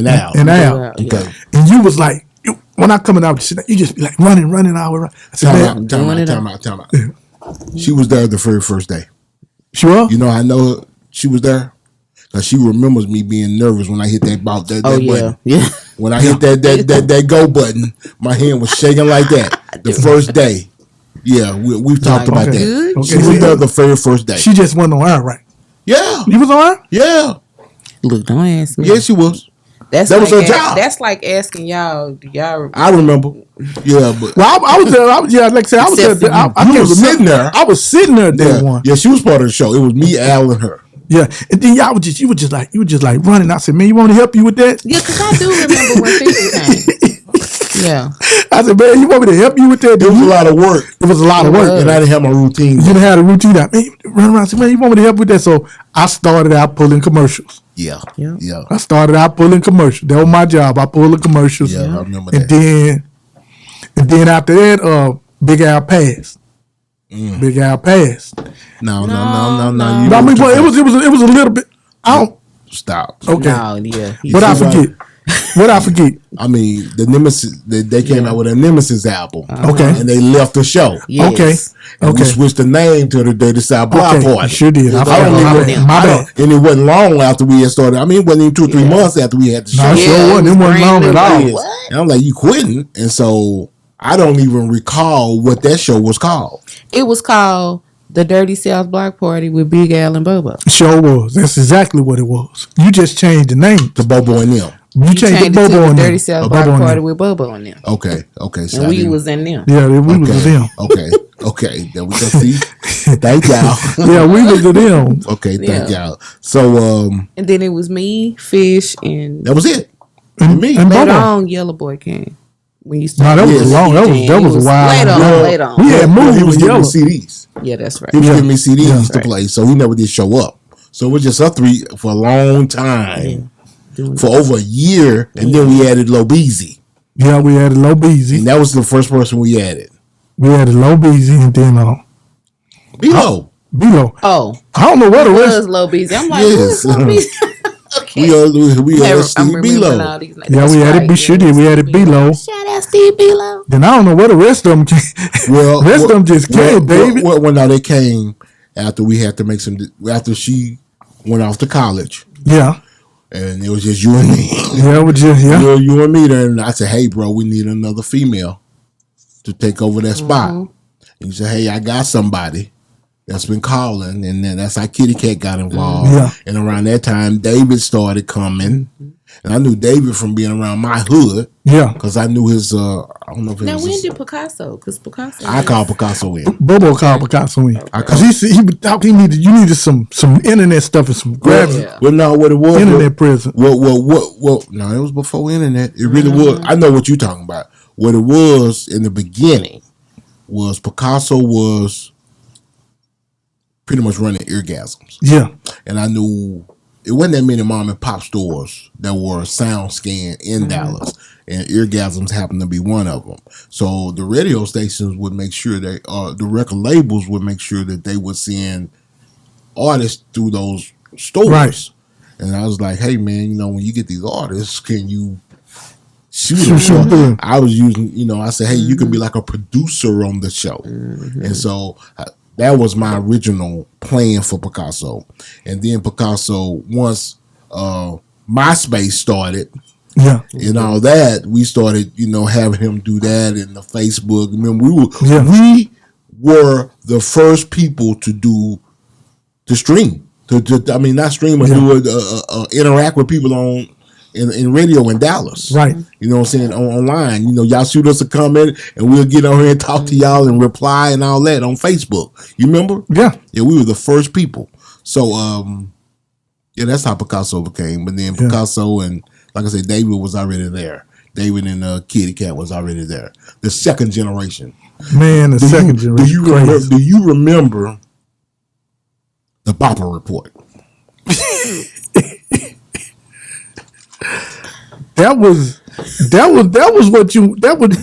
Al. Okay. And you was like when I coming out, you just be like running all around. I said, time out. Yeah. She was there the very first day. She was? I know she was there because she remembers me being nervous when I hit that button. Yeah. When I hit that go button, my hand was shaking like that. The first day. Yeah, we've talked about that. Okay. She was there the very first day. She just wasn't on air, right? Yeah. You was on air? Yeah. Look, don't ask me. Yeah, she was. That was her job. That's like asking y'all. Y'all. I remember. Yeah, but Well, I was there. Like I said, I was Except there. for you. I can't was sitting remember. there. I was sitting there day one. yeah, she was part of the show. It was me, Al, and her. Yeah, and then you were just like running. I said, man, you want me to help you with that? Yeah, because I do remember when people came. Yeah. I said, man, you want me to help you with that? It was a lot of work. It was a lot of work. And I didn't have my routine. You didn't have a routine out. Man, run around. I said, man, you want me to help with that? So I started out pulling commercials. Yeah. I started out pulling commercials. That was my job. I pulled the commercials. Yeah, I remember and that. Then after that, Big Al passed. Big Al passed. No. I mean, but it was a little bit. I don't Stop. okay. No, yeah. What I forget? What I forget? I mean, the Nemesis. They came out with a Nemesis album. Okay. And they left the show. Yes. Okay. And we switched the name to the Dirty South Block Okay. Party. Sure did. I don't forgot. even- My bad. And it wasn't long after we had started. I mean, it wasn't even 2 or 3 months after we had the show. No, it sure wasn't. It wasn't long at all. Yes. And I'm like, you quitting? And so I don't even recall what that show was called. It was called the Dirty South Block Party with Big Al and Bobo. Sure was. That's exactly what it was. You just changed the name. To Bobo and them. You changed the Changed it to Bobo the and Dirty them. South Bobo Block and Party them. with Bobo and them. Okay. So And I we didn't- was in them. Yeah, we was with them. Okay. Then we can see. Thank y'all. Yeah, we was with them. Okay, thank Yeah. y'all. So And then it was me, Fish, and that was it. And Me. And later Bobo. on, Yellow Boy came. When you No, that was Yes. long. That was a while. Later on. We had He movies was with giving Yellow. me CDs. Yeah, that's right. He was Yeah. giving me CDs to Right. play, so he never did show up. So it was just us three for a long time, for over a year, and then we added Lil Beezy, Yeah, we had a Low and Beezy. that was the first person we added. We had a Low Beezy and then Below, Below. Oh, I don't know what it it was. was Low Beezy. I'm like, Yes. who's Low Beezy? Okay. we had I'm Steve remembering Below. all these names. Yeah, That's we had it. right. We sure did. We had it Below. Shout out Steve Below. Then I don't know where the rest of them came. Well, rest of them just came, David. Well, no, they came after we had to make some. After she went off to college, Yeah. and it was just you and me. Yeah, we just, yeah. You and me there, and I said, "Hey, bro, we need another female to take over that spot." And you said, "Hey, I got somebody that's been calling," and then that's how Kitty Cat got involved. Yeah. And around that time, David started coming, and I knew David from being around my hood Yeah. because I knew his. I don't know if it Now, was. when His, did Picasso? Because Picasso. I called Picasso in. Bobo called Picasso in. Because he would talk, you needed some internet stuff and some graphics. Yeah. Well, no, what it was. Internet present. Well, no, it was before internet. It really was. I know what you're talking about. What it was in the beginning was Picasso was pretty much running Eargasms. Yeah. And I knew it wasn't that many mom and pop stores that were sound scan in Dallas. And Eargasms happened to be one of them. So the radio stations would make sure that, the record labels would make sure that they would send artists through those stores. Right. And I was like, hey, man, when you get these artists, can you shoot Shoot them? through them. I was using, I said, hey, you can be like a producer on the show. And so that was my original plan for Picasso. And then Picasso, once MySpace started Yeah. and all that, we started, having him do that in the Facebook. I mean, we were the first people to stream. I mean, not stream, but do interact with people in radio in Dallas. Right. You know what I'm saying? Online. Y'all shoot us a comment and we'll get on here and talk to y'all and reply and all that on Facebook. You remember? Yeah. Yeah, we were the first people. So, yeah, that's how Picasso became. But then Picasso and, like I said, David was already there. David and Kitty Cat was already there. The second generation. Man, the second generation. Do you remember the Bopper Report? That was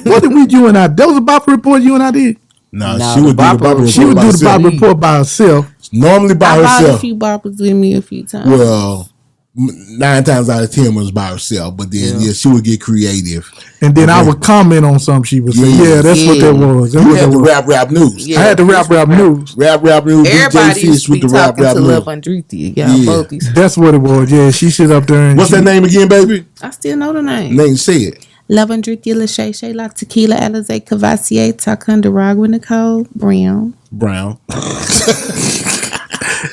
what did we do and I? That was a Bop report you and I did. No, No, she would do the Bopper Bopper Report. She would by do the herself. Bop report by herself. Normally by I bought a herself. few boppers with me a few times. Well, 9 times out of 10 was by herself, but then she would get creative. And then I would comment on something she was saying. Yeah. Yeah, that's what that was. That's You what had that the was. rap news. Yeah. I had the rap news. Rap news. Everybody DJ used to Fish be with the rap talking to Love news. Andretti. Y'all both these. That's what it was. Yeah, she sit up there and What's that name again, baby? I still know the name. Name, say it. Love Andretti, Shay, La Tequila, Alizé, Cavassier, Takunda, Ragua, Nicole, Brown.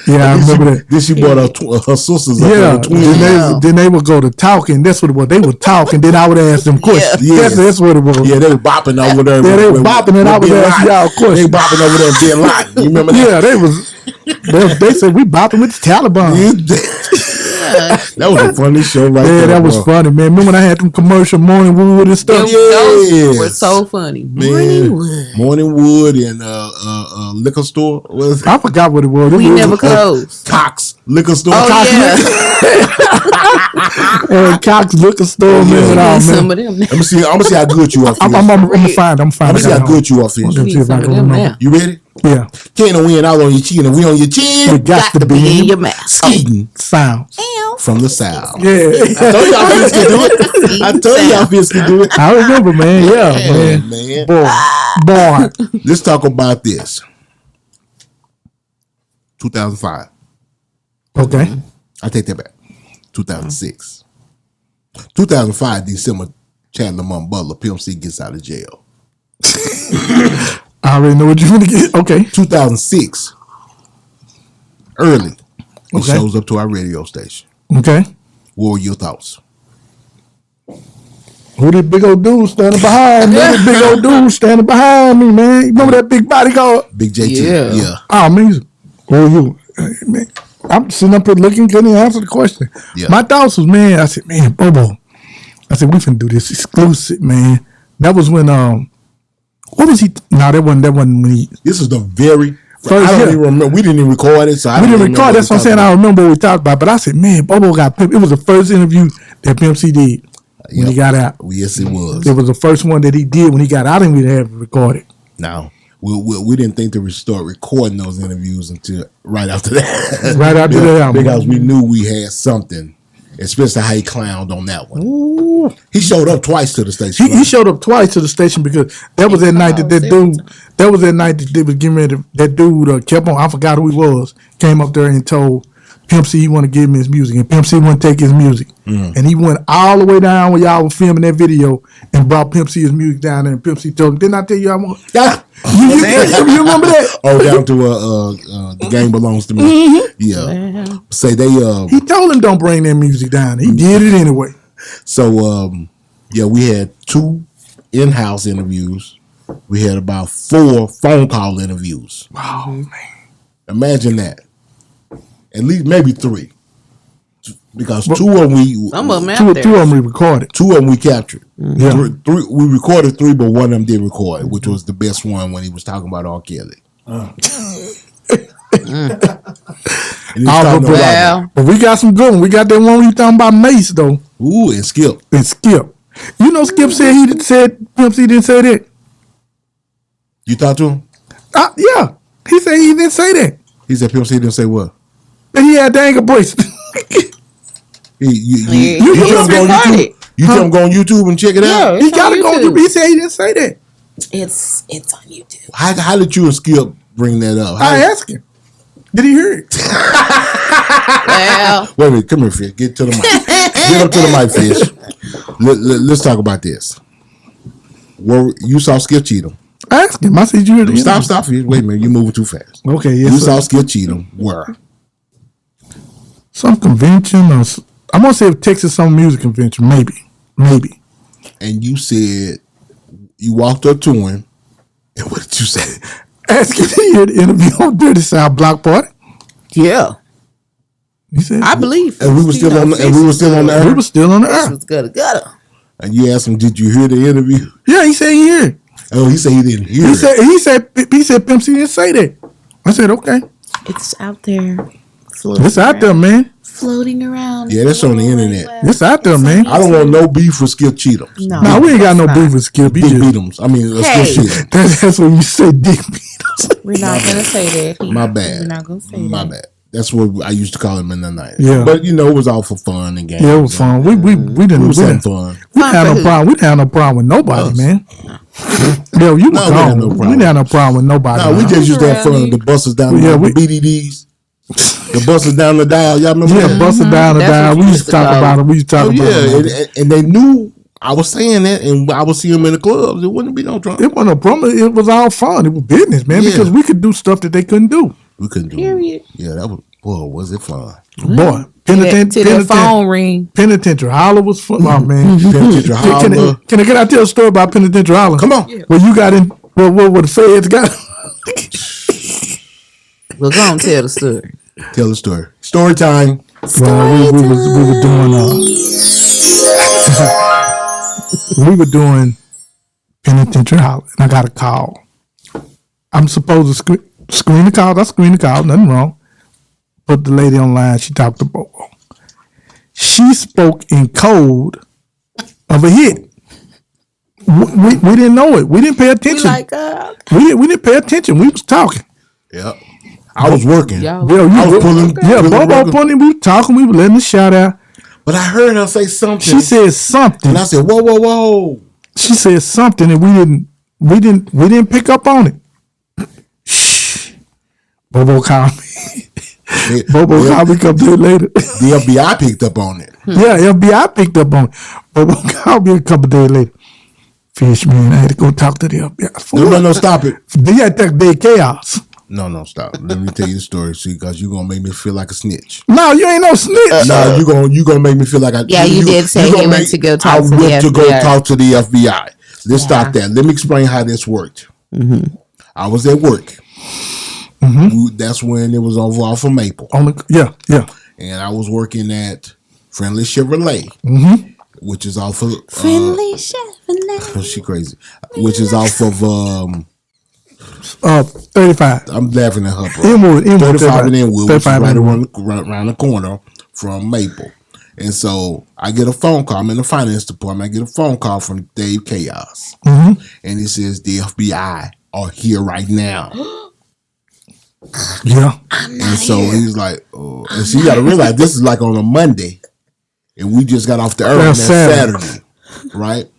Yeah, I remember that. Then she brought her sisters up. Yeah, Her twins. then they would go to talking. That's what it was. They would talk, and then I would ask them questions. Yeah. That's what it was. Yeah, they were bopping over there. Yeah, they were bopping, and I was asking y'all questions. They bopping over there being lying. You remember that? Yeah, they said we bopping with the Taliban. That was a funny show, right there. Yeah, that was funny, man. Remember when I had them commercial Morning Wood and stuff? Those were so funny. Morning Wood and liquor store. I forgot what it was. We never closed. Cox liquor store. Oh, Cox yeah. Cox liquor store, man. Oh, Some man. of them. I'm gonna see how good you are. I'm gonna find. I'm Let me see how good you are, Fish. Let me see if I can remember. You ready? Yeah. Can't win out on your chin. If we on your chin, It got to be in your mouth. Skeeting Sounds. from the south. Yeah. I told y'all Fish can do it. I told y'all Fish can do it. I remember, man. Yeah, man. Man. Boy. Let's talk about this. 2005. Okay. I take that back. 2006. 2005, December, Chandler Mum Butler, Pimp C gets out of jail. I already know what you're going to get. Okay. 2006, early, he Okay. shows up to our radio station. Okay. What were your thoughts? Who that big old dude standing behind me? That big old dude standing behind me, man. You remember that big bodyguard? Big JT. Yeah. Yeah. Oh, man. Who are you? Man, I'm sitting up here looking, couldn't even answer the question. Yeah. My thoughts was, man, I said, man, Bobo. I said, we finna do this exclusive, man. That was when, what was he? No, that wasn't when he. This is the very First, I don't yeah. even remember. We didn't even record it, so I We don't didn't record. That's what I'm saying. I remember what we talked about. But I said, man, Bobo got Pimp. It was the first interview that Pimp C did when he got out. Yes, it was. It was the first one that he did when he got out. I didn't even have it recorded. Now, we didn't think to start recording those interviews until right after that. Right after that. Because we knew we had something, especially how he clowned on that one. Ooh. He showed up twice to the station. He showed up twice to the station because that was that night that dude. That was that night that they was getting ready. That dude kept on. I forgot who he was. Came up there and told Pimp C he want to give him his music, and Pimp C wouldn't take his music. And he went all the way down when y'all were filming that video and brought Pimp C his music down there. And Pimp C told him, "Didn't I tell you I want?" You remember that? Oh, down to the game belongs to me. Yeah. Say they He told him don't bring that music down. He did it anyway. So we had 2 in-house interviews. We had about 4 phone call interviews. Oh man. Imagine that. At least maybe 3. Because 2 of them Some of them out Two there. of them we recorded. 2 of them we captured. Yeah. 3 we recorded 3, but one of them did record, which was the best one when he was talking about R. Kelly. And he was talking about- Wow. But we got some good ones. We got that one where you talking about Mace though. Ooh, and Skip. And Skip. You know Skip said Pimp C didn't say that. You talked to him? Yeah. He said he didn't say that. He said Pimp C didn't say what? And he had the anger bracelet. You tell him go on YouTube. You tell him go on YouTube and check it out. Yeah. He It's got to on go. YouTube. He said he didn't say that. It's on YouTube. How did you and Skip bring that up? I asked him. Did he hear it? Well, Wait a minute, come here, Fish. Get to the mic. Get up to the mic, Fish. Let's talk about this. Well, you saw Skip cheat him. I asked him. I said, you heard it. Stop, Fish. Wait a minute, you're moving too fast. Okay, You yes, saw sir. Skip cheat him. Where? Some convention or I'm going to say Texas some music convention. Maybe. And you said you walked up to him. And what did you say? Ask him to hear the interview on Dirty South Block Party. yeah. He said, I believe. And we were still on. And we were still on the we air. were still on the This air. was gutter. And you asked him, "Did you hear the interview?" Yeah, he said he heard it. Oh, he said he didn't hear He it. said Pimp C didn't say that. I said, okay. It's out there. Floating It's out there, around. man. Floating around. Yeah, that's on the internet. It's out there, man. I don't want no beef with Skip Cheatham. No, Nah, we ain't got no that's beef not. with Skip. He Big just- Beatums. I mean, Hey. Skip Cheatham. That's what you say, Dick Beatles. We're not gonna say that. My bad. We're not gonna say My that. bad. That's what I used to call him in the night. Yeah. But you know, it was all for fun and games. Yeah, it was fun. We didn't. We was we having didn't fun. we Fun didn't have for no who? problem. We didn't have no problem with nobody, Us. man. Yo, you No, was we had gone. no We problem. didn't have no problem with nobody. No, we man. just used to have around fun. here. The buses down Yeah, the we- BDDs. The buses down the dial. Y'all remember Yeah, that? busted down the That's dial. what We you used to talk used to about call it. We used to talk Oh, about yeah. it. And they knew I was saying that, and I would see them in the clubs. It wouldn't be no trouble. It wasn't a problem. It was all fun. It was business, man, Yeah. because we could do stuff that they couldn't do. We couldn't do Period. it. Yeah, that was, boy, was it fun. Boy, Till that phone ring. Penitentiary Holler was fun. Oh man, Penitentiary Holler. Can I tell a story about Penitentiary Holler? Come on. Yeah. Well, you got in. Well, the feds got. We're gonna tell the story. Tell the story. Story time. Well, we were doing we were doing Penitentiary Holler, and I got a call. I'm supposed to screen the call. I screen the call. Nothing wrong. Put the lady online. She talked to Bobo. She spoke in code of a hit. We didn't know it. We didn't pay attention. We didn't pay attention. We was talking. Yep. I was working. Y'all, I was pulling. Bobo pulling. We were talking. We were letting the shout out. But I heard her say something. She said something. And I said, "Whoa, whoa, whoa!" She said something, and we didn't pick up on it. Shh. Bobo called me. Bobo called me a couple days later. The FBI picked up on it. Yeah, FBI picked up on it. Bobo called me a couple days later. Fish, man, I had to go talk to the FBI. No, stop it. They had that day chaos. No, stop. Let me tell you the story, see, because you're gonna make me feel like a snitch. No, you ain't no snitch. No, you gonna make me feel like Yeah, you did say he went to go talk to the FBI. I went to go talk to the FBI. Let's stop that. Let me explain how this worked. Mm-hmm. I was at work. That's when it was over off of Maple. Yeah. And I was working at Friendly Chevrolet, which is off of Friendly Chevrolet. she crazy, which is off of 35. I'm laughing at her, bro. 35 and Inwood, which is 35 right around the corner from Maple. And so I get a phone call. I'm in the finance department. I get a phone call from Dave Chaos. And he says, the FBI are here right now. Yeah. And so he's like, oh. And so you got to realize this is like on a Monday. And we just got off the earth on that Saturday. Right?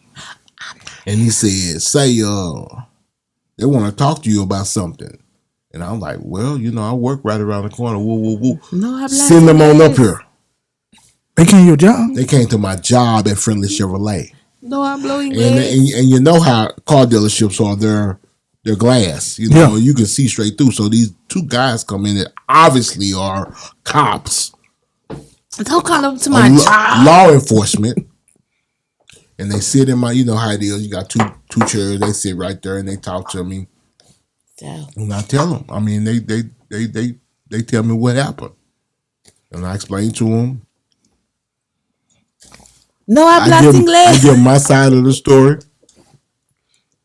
And he said, say, they want to talk to you about something. And I'm like, well, I work right around the corner. Woo, woo, woo. No, send them on up here. They came to your job? They came to my job at Friendly Chevrolet. No, I'm blowing and you know how car dealerships are, they're glass. You can see straight through. So these two guys come in that obviously are cops. Don't call them to my job. Law enforcement. And they sit in my, you know how it is. You got two chairs. They sit right there and they talk to me. Damn. And I tell them. I mean, they tell me what happened, and I explain to them. No hablas inglés. I give my side of the story.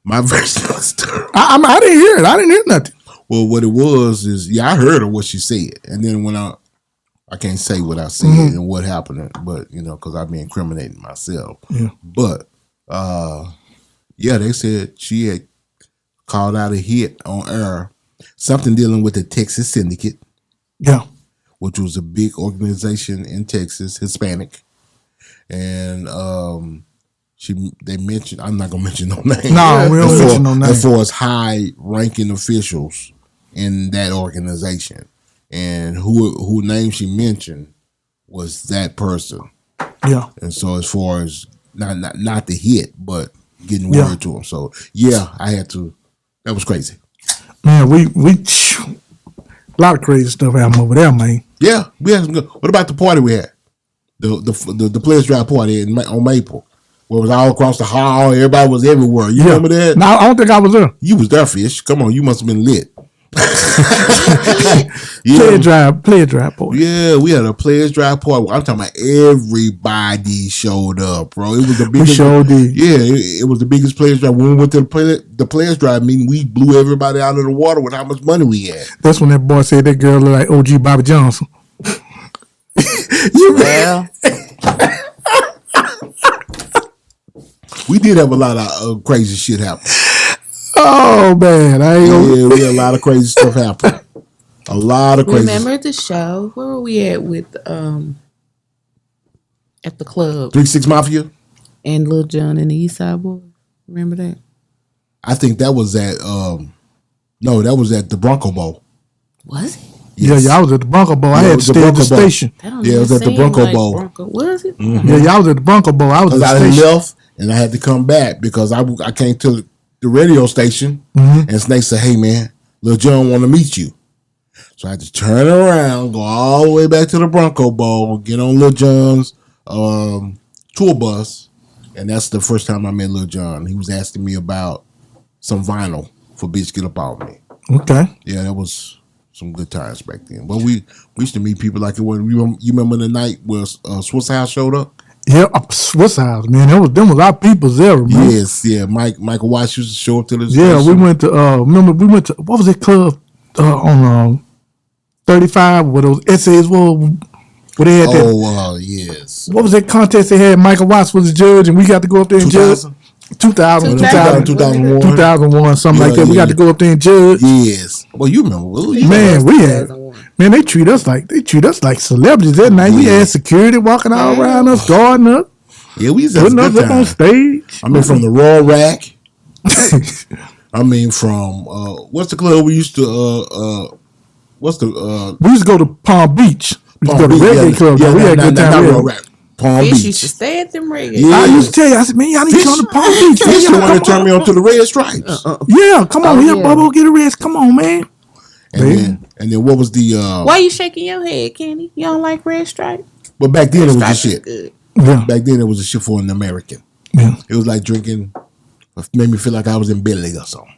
My version of the story. I didn't hear it. I didn't hear nothing. Well, what it was is, I heard her what she said, and then when I can't say what I said and what happened, but because I've been incriminating myself. Yeah. But they said she had called out a hit on air, something dealing with the Texas Syndicate. Yeah. Which was a big organization in Texas, Hispanic. And they mentioned, I'm not gonna mention no names. No, we don't mention no names. As far as high ranking officials in that organization. And who name she mentioned was that person. Yeah. And so as far as not the hit, but getting word to him. So I had to. That was crazy. Man, we a lot of crazy stuff happened over there, man. Yeah, we had some good. What about the party we had? The Players Drive party on Maple, where it was all across the hall. Everybody was everywhere. You remember that? No, I don't think I was there. You was there, Fish. Come on, you must have been lit. Player Drive party. Yeah, we had a Players Drive party. I'm talking about everybody showed up, bro. It was the biggest. We sure did. Yeah, it was the biggest Players Drive. When we went to the Players Drive meeting, we blew everybody out of the water with how much money we had. That's when that boy said that girl looked like OG Bobby Johnson. Well, we did have a lot of crazy shit happen. Oh man, we had a lot of crazy stuff happen. A lot of crazy. Remember the show? Where were we at with at the club? 3-6 Mafia and Lil Jon and the East Side Boys. Remember that? I think that was at that was at the Bronco Bowl. Was it? Yes. Yeah, I was at the Bronco Bowl. I had to stay at the station. Yeah, it was at the Bronco Bowl. Was it? Mm-hmm. Yeah, I was at the Bronco Bowl. I was at the station. Left and I had to come back because I came to the radio station and Snake said, "Hey man, Lil Jon want to meet you." So I had to turn around, go all the way back to the Bronco Bowl, get on Lil Jon's tour bus, and that's the first time I met Lil Jon. He was asking me about some vinyl for Bitch Get Up On Me. Okay. Yeah, that was some good times back then. But we used to meet people like it was. You remember the night where Swiss House showed up? Yeah, Swiss House, man. Them was our people's era, man. Yes, yeah. Michael Watts used to show up to this. Yeah, we went to what was that club on 35 where those essays were, where they had that. Yes. What was that contest they had? Michael Watts was the judge, and we got to go up there and judge. 2001, something like that. We got to go up there and judge. Yes. Well, you remember. Man, they treat us like celebrities that night. We had security walking all around us, guarding us. Yeah, we used to putting us up on stage. I mean, from the Raw Rack. I mean, from what's the club we used to we used to go to Palm Beach. We used to go to Reggae Club. Yeah, we had a good time. Raw Rack. Palm Beach. used to stay at them reggae. Yeah. I used to tell you, I said, man, y'all need to come to Palm Beach. Fish wanted to turn me on to the Red Stripes. Yeah, come on here, Bubba, get a rest. Come on, man. And then what was the why you shaking your head, Kenny? You don't like Red Stripe? But back then it was the shit. Yeah. Back then it was a shit for an American. Yeah. It was like drinking, made me feel like I was in Billy or something.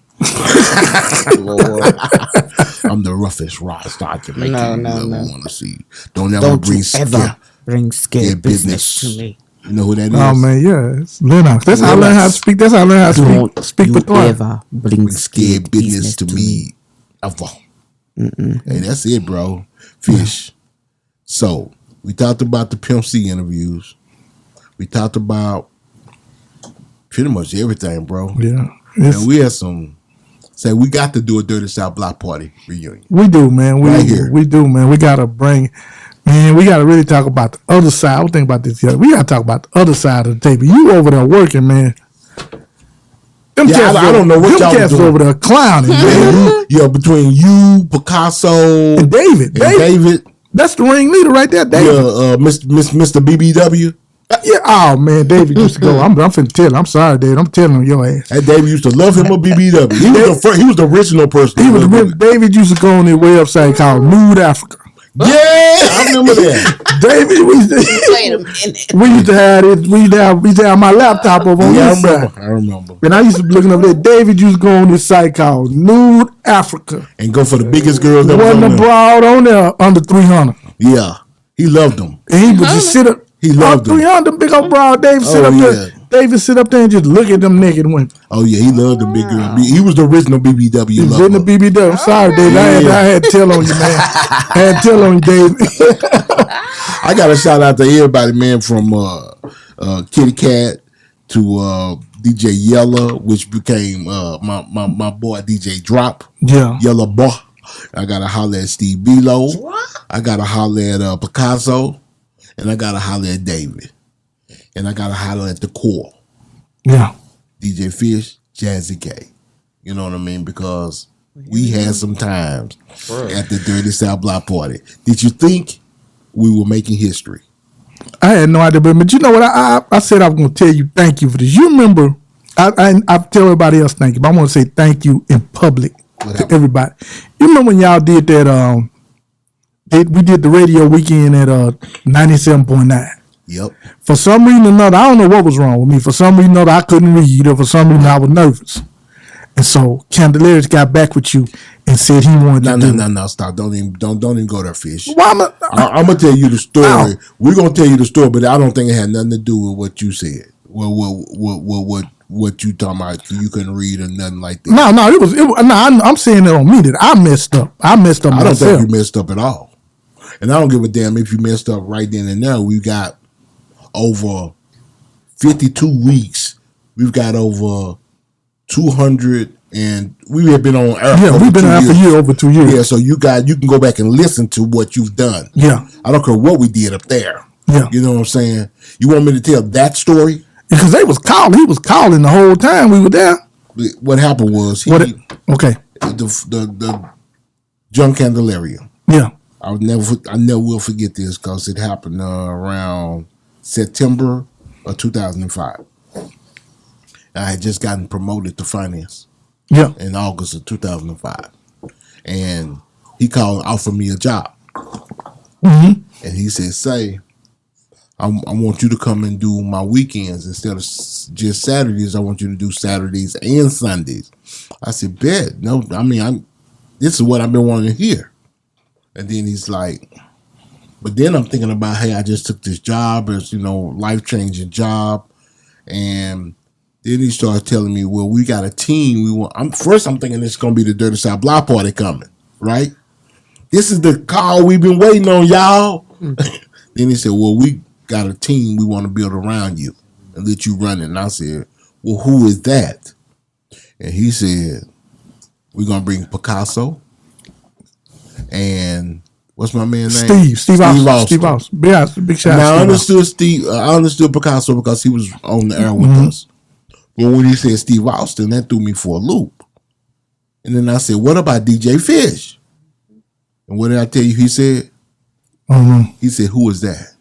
Lord. I'm the roughest roster you No. want to see. Don't ever bring scared business to me. You know who that is? Oh man, yeah, it's Lennox. That's how I learned how to speak. That's how I learned how to speak with ever bring scared business to me. Ever. Hey, that's it, bro. Fish. So we talked about the Pimp C interviews. We talked about pretty much everything, bro. Yeah. And we had some. Say we got to do a Dirty South Block Party reunion. We do, man. We do, man. We gotta bring. Man, we got to really talk about the other side. I was thinking about this the other. We got to talk about the other side of the table. You over there working, man. Them cats I don't know what y'all cats doing over there clowning, man. Between you, Picasso, and David. That's the ringleader right there, David. Yeah, Mr. BBW. Yeah, oh man, David used to go. I'm finna tell him. I'm sorry, David. I'm telling him your ass. And David used to love him a BBW. He was the original person. David used to go on their website called Nude Africa. Yeah, I remember that. David, we used to have this. We used to have my laptop over on this side. I remember. And I used to be looking up there. David used to go on this site called Nude Africa and go for the biggest girls that wasn't abroad on there under 300. Yeah, he loved them. And he would just sit up. He loved them. 300 big old broad. David sit up there. David sit up there and just look at them naked women. Oh yeah, he loved the big girl. He was the original BBW. He was the BBW. I'm sorry, David. I had to tell on you, man. I had to tell on you, David. I got a shout out to everybody, man, from Kitty Cat to DJ Yella, which became my boy DJ Drop. Yeah, Yella Boy. I gotta holler at Steve Belo. I gotta holler at Picasso, and I gotta holler at David. And I gotta holler at the core. Yeah. DJ Fish, Jazzy K. You know what I mean? Because we had some times at the Dirty South Block Party. Did you think we were making history? I had no idea, but you know what? I said I was gonna tell you thank you for this. You remember? I tell everybody else thank you, but I want to say thank you in public to everybody. You remember when y'all did that? We did the radio weekend at 97.9. Yep. For some reason or another, I don't know what was wrong with me. For some reason or another, I couldn't read, or for some reason I was nervous. And so Candelarius got back with you and said he wanted to do. No, stop. Don't even go there, Fish. Well, I'm gonna tell you the story. We're gonna tell you the story, but I don't think it had nothing to do with what you said. What you talking about? You couldn't read or nothing like that. No, it was. I'm saying it on me that I messed up. I messed up myself. I don't think you messed up at all. And I don't give a damn if you messed up right then and there. We got over 52 weeks. We've got over 200, and we have been on air. Yeah, we've been on air for over 2 years. Yeah, so you can go back and listen to what you've done. Yeah, I don't care what we did up there. Yeah, you know what I'm saying. You want me to tell that story? Because they was calling. He was calling the whole time we were there. What happened was okay. The John Candelaria. Yeah. I never will forget this because it happened around September of 2005. I had just gotten promoted to finance. Yeah. In August of 2005, and he called and offered me a job. Mm-hmm. And he said, "Say, I want you to come and do my weekends instead of just Saturdays. I want you to do Saturdays and Sundays." I said, "Bet." No, I mean, this is what I've been wanting to hear. And then he's like, but then I'm thinking about, hey, I just took this job, it's, life-changing job. And then he started telling me, well, we got a team. I'm thinking this is going to be the Dirty South Block Party coming, right? This is the call we've been waiting on, y'all. Then he said, well, we got a team we want to build around you and let you run it. And I said, well, who is that? And he said, we're going to bring Picasso and what's my man's name? Steve Austin. Yeah, big shout out. Now I understood Steve. I understood Picasso because he was on the air with us. But when he said Steve Austin, that threw me for a loop. And then I said, what about DJ Fish? And what did I tell you he said? He said, who is that?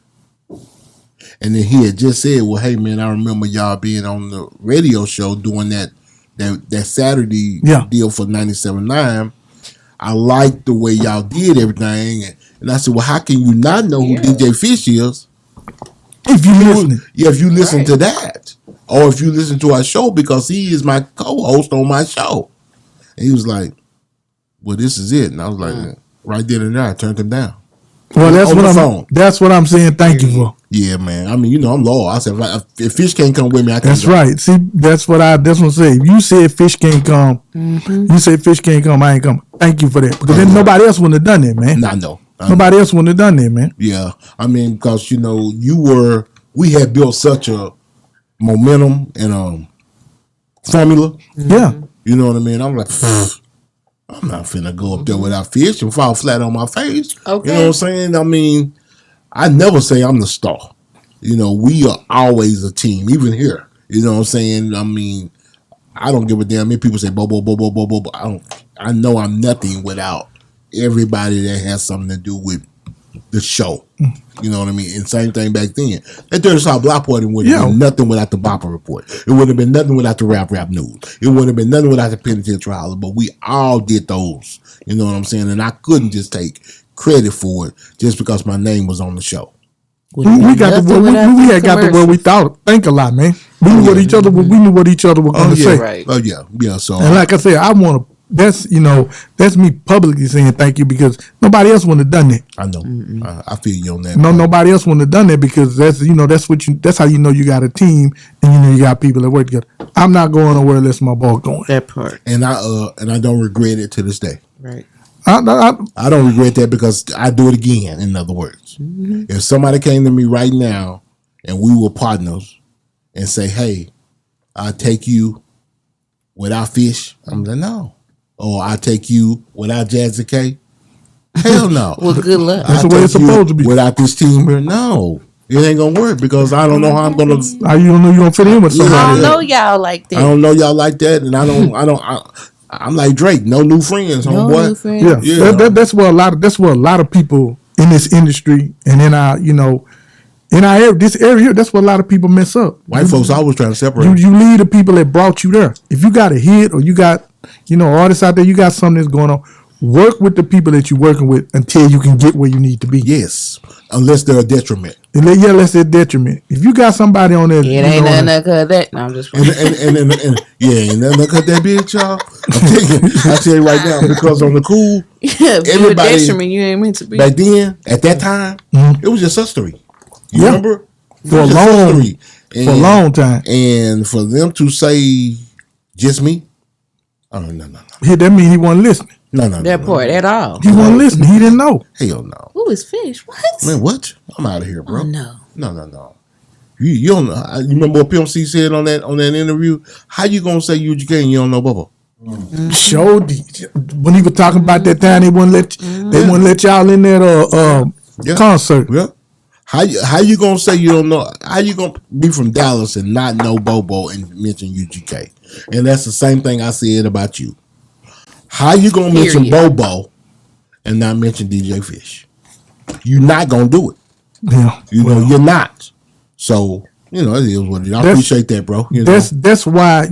And then he had just said, well, hey, man, I remember y'all being on the radio show doing that Saturday deal for 97.9. I liked the way y'all did everything. And I said, well, how can you not know who DJ Fish is? If you listen. Yeah, if you listen to that. Or if you listen to our show, because he is my co-host on my show. And he was like, well, this is it. And I was like, right then and there, I turned him down. Well, that's what I'm saying. Thank you for. Yeah, man. I mean, I'm loyal. I said, if Fish can't come with me, I can't. That's right. See, that's what I say. If you said Fish can't come, you say Fish can't come, I ain't come. Thank you for that. Because then nobody else wouldn't have done that, man. I know. Nobody else wouldn't have done that, man. Yeah. I mean, because, we had built such a momentum and formula. Yeah. You know what I mean? I'm like, I'm not finna go up there without Fish and fall flat on my face. Okay. You know what I'm saying? I mean, I never say I'm the star. We are always a team, even here. You know what I'm saying? I mean, I don't give a damn if people say bo. I know I'm nothing without everybody that has something to do with the show. You know what I mean? And same thing back then. That Dirty South Block Party would have been nothing without the Bopper Report. It would have been nothing without the Rap News. It would have been nothing without the Penitentiary Holler. But we all did those. You know what I'm saying? And I couldn't just take credit for it just because my name was on the show. We got the word we think a lot, man. We knew what each other were going to say. Right. Oh yeah. So and like I said, I want to. That's me publicly saying thank you because nobody else wouldn't have done that. I know. I feel you on that. Nobody else wouldn't have done that because that's how you got a team and you got people that work together. I'm not going nowhere unless my ball going. That part. And I don't regret it to this day. Right. I don't regret that because I do it again. In other words, if somebody came to me right now and we were partners and say, "Hey, I'll take you without Fish," I'm like, no. Or I take you without Jazzy K? Hell no. Well, good luck. That's the way it's supposed to be. Without this team here? No. It ain't gonna work because I don't know how I'm gonna. How you don't know you gonna fit in with somebody? I don't know y'all like that. I don't know y'all like that, and I'm like Drake. No new friends, homeboy. New friends. Yeah. That's where a lot of people in this industry and in our this area, that's what a lot of people mess up. White folks always trying to separate. You lead the people that brought you there. If you got a hit or you got artists out there, you got something that's going on. Work with the people that you're working with until you can get where you need to be. Yes, unless they're a detriment. Unless they're a detriment. If you got somebody on there, it ain't nothing to cut that. No, I'm just and ain't nothing to cut that bitch, y'all. I tell you right now, because on the cool, everybody, detriment, you ain't meant to be. Back then, at that time, it was just history. You remember? For a long time. And for them to say just me, oh no. That mean he wasn't listening. No. That part at all. He wasn't listening. He didn't know. Hell no. Who is Fish? What? Man, what? I'm out of here, bro. Oh, no. No. You don't know. You remember what Pimp C said on that interview? How you gonna say you can and you don't know Bubba? When he was talking about that time, they wouldn't let y'all in that concert. Yeah. How you gonna say you don't know? How you gonna be from Dallas and not know Bobo and mention UGK? And that's the same thing I said about you. How you gonna mention Bobo and not mention DJ Fish? You're not gonna do it. Yeah, you're not. So it is what it is. I appreciate that, bro. That's why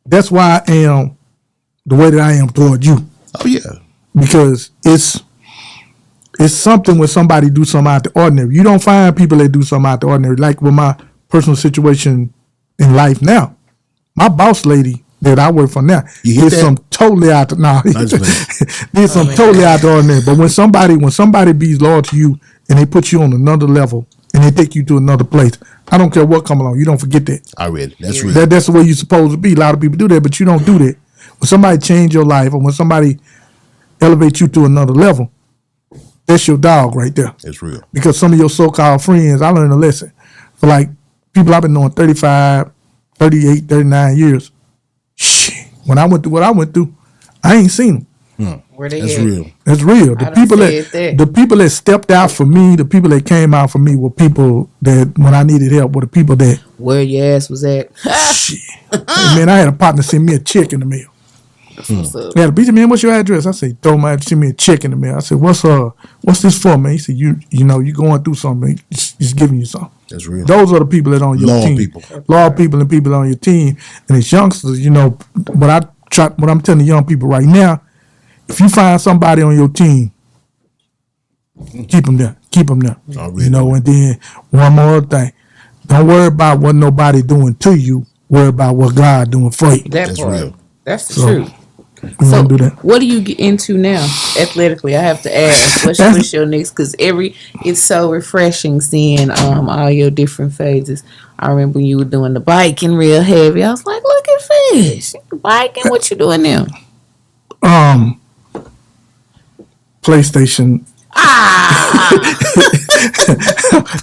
that's why I am the way that I am toward you. Oh yeah. because it's something when somebody do something out the ordinary. You don't find people that do something out the ordinary. Like with my personal situation in life now, my boss lady that I work for now did some totally out the did some totally out the ordinary. But when somebody be loyal to you and they put you on another level and they take you to another place, I don't care what come along, you don't forget that. I read it. That's real. That's the way you're supposed to be. A lot of people do that, but you don't do that. When somebody change your life or when somebody elevate you to another level, that's your dog right there. It's real. Because some of your so-called friends, I learned a lesson. For like people I've been knowing 35, 38, 39 years. Shit. When I went through what I went through, I ain't seen them. Where they That's at? real. That's real. The people that stepped out for me, the people that came out for me were people that when I needed help were the people that Where your ass was at? shit. Hey, man, I had a partner send me a check in the mail. What's up? Yeah, the man, what's your address? I said, throw my send me a check in the mail. I said, what's this for, man? He said, you going through something. He's giving you something. That's real. Those are the people that on your Loyal team. people. Loyal people and people on your team. And as youngsters, what I'm telling the young people right now, if you find somebody on your team, keep them there. Keep them there. Really? And then one more thing. Don't worry about what nobody doing to you. Worry about what God doing for you. That's real. That's the truth. We So, don't do that. what do you get into now athletically? I have to ask. What's your next? Because it's so refreshing seeing all your different phases. I remember when you were doing the biking real heavy. I was like, look at Fish biking. What you doing now? PlayStation.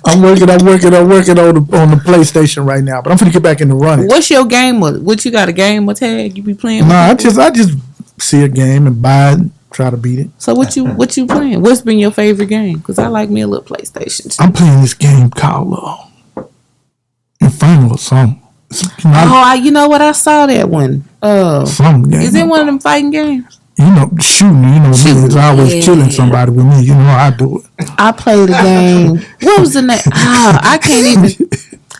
I'm working on the PlayStation right now, but I'm gonna get back in the running. What's your game? What you got a game or tag you be playing? I just see a game and buy it, try to beat it. So what you playing? What's been your favorite game? Because I like me a little PlayStation. I'm playing this game called Inferno or something. You know what? I saw that one. Some game. Is it one of them fighting games? Shooting. Me, it's always killing somebody with me. I do it. I played a game. What was the name?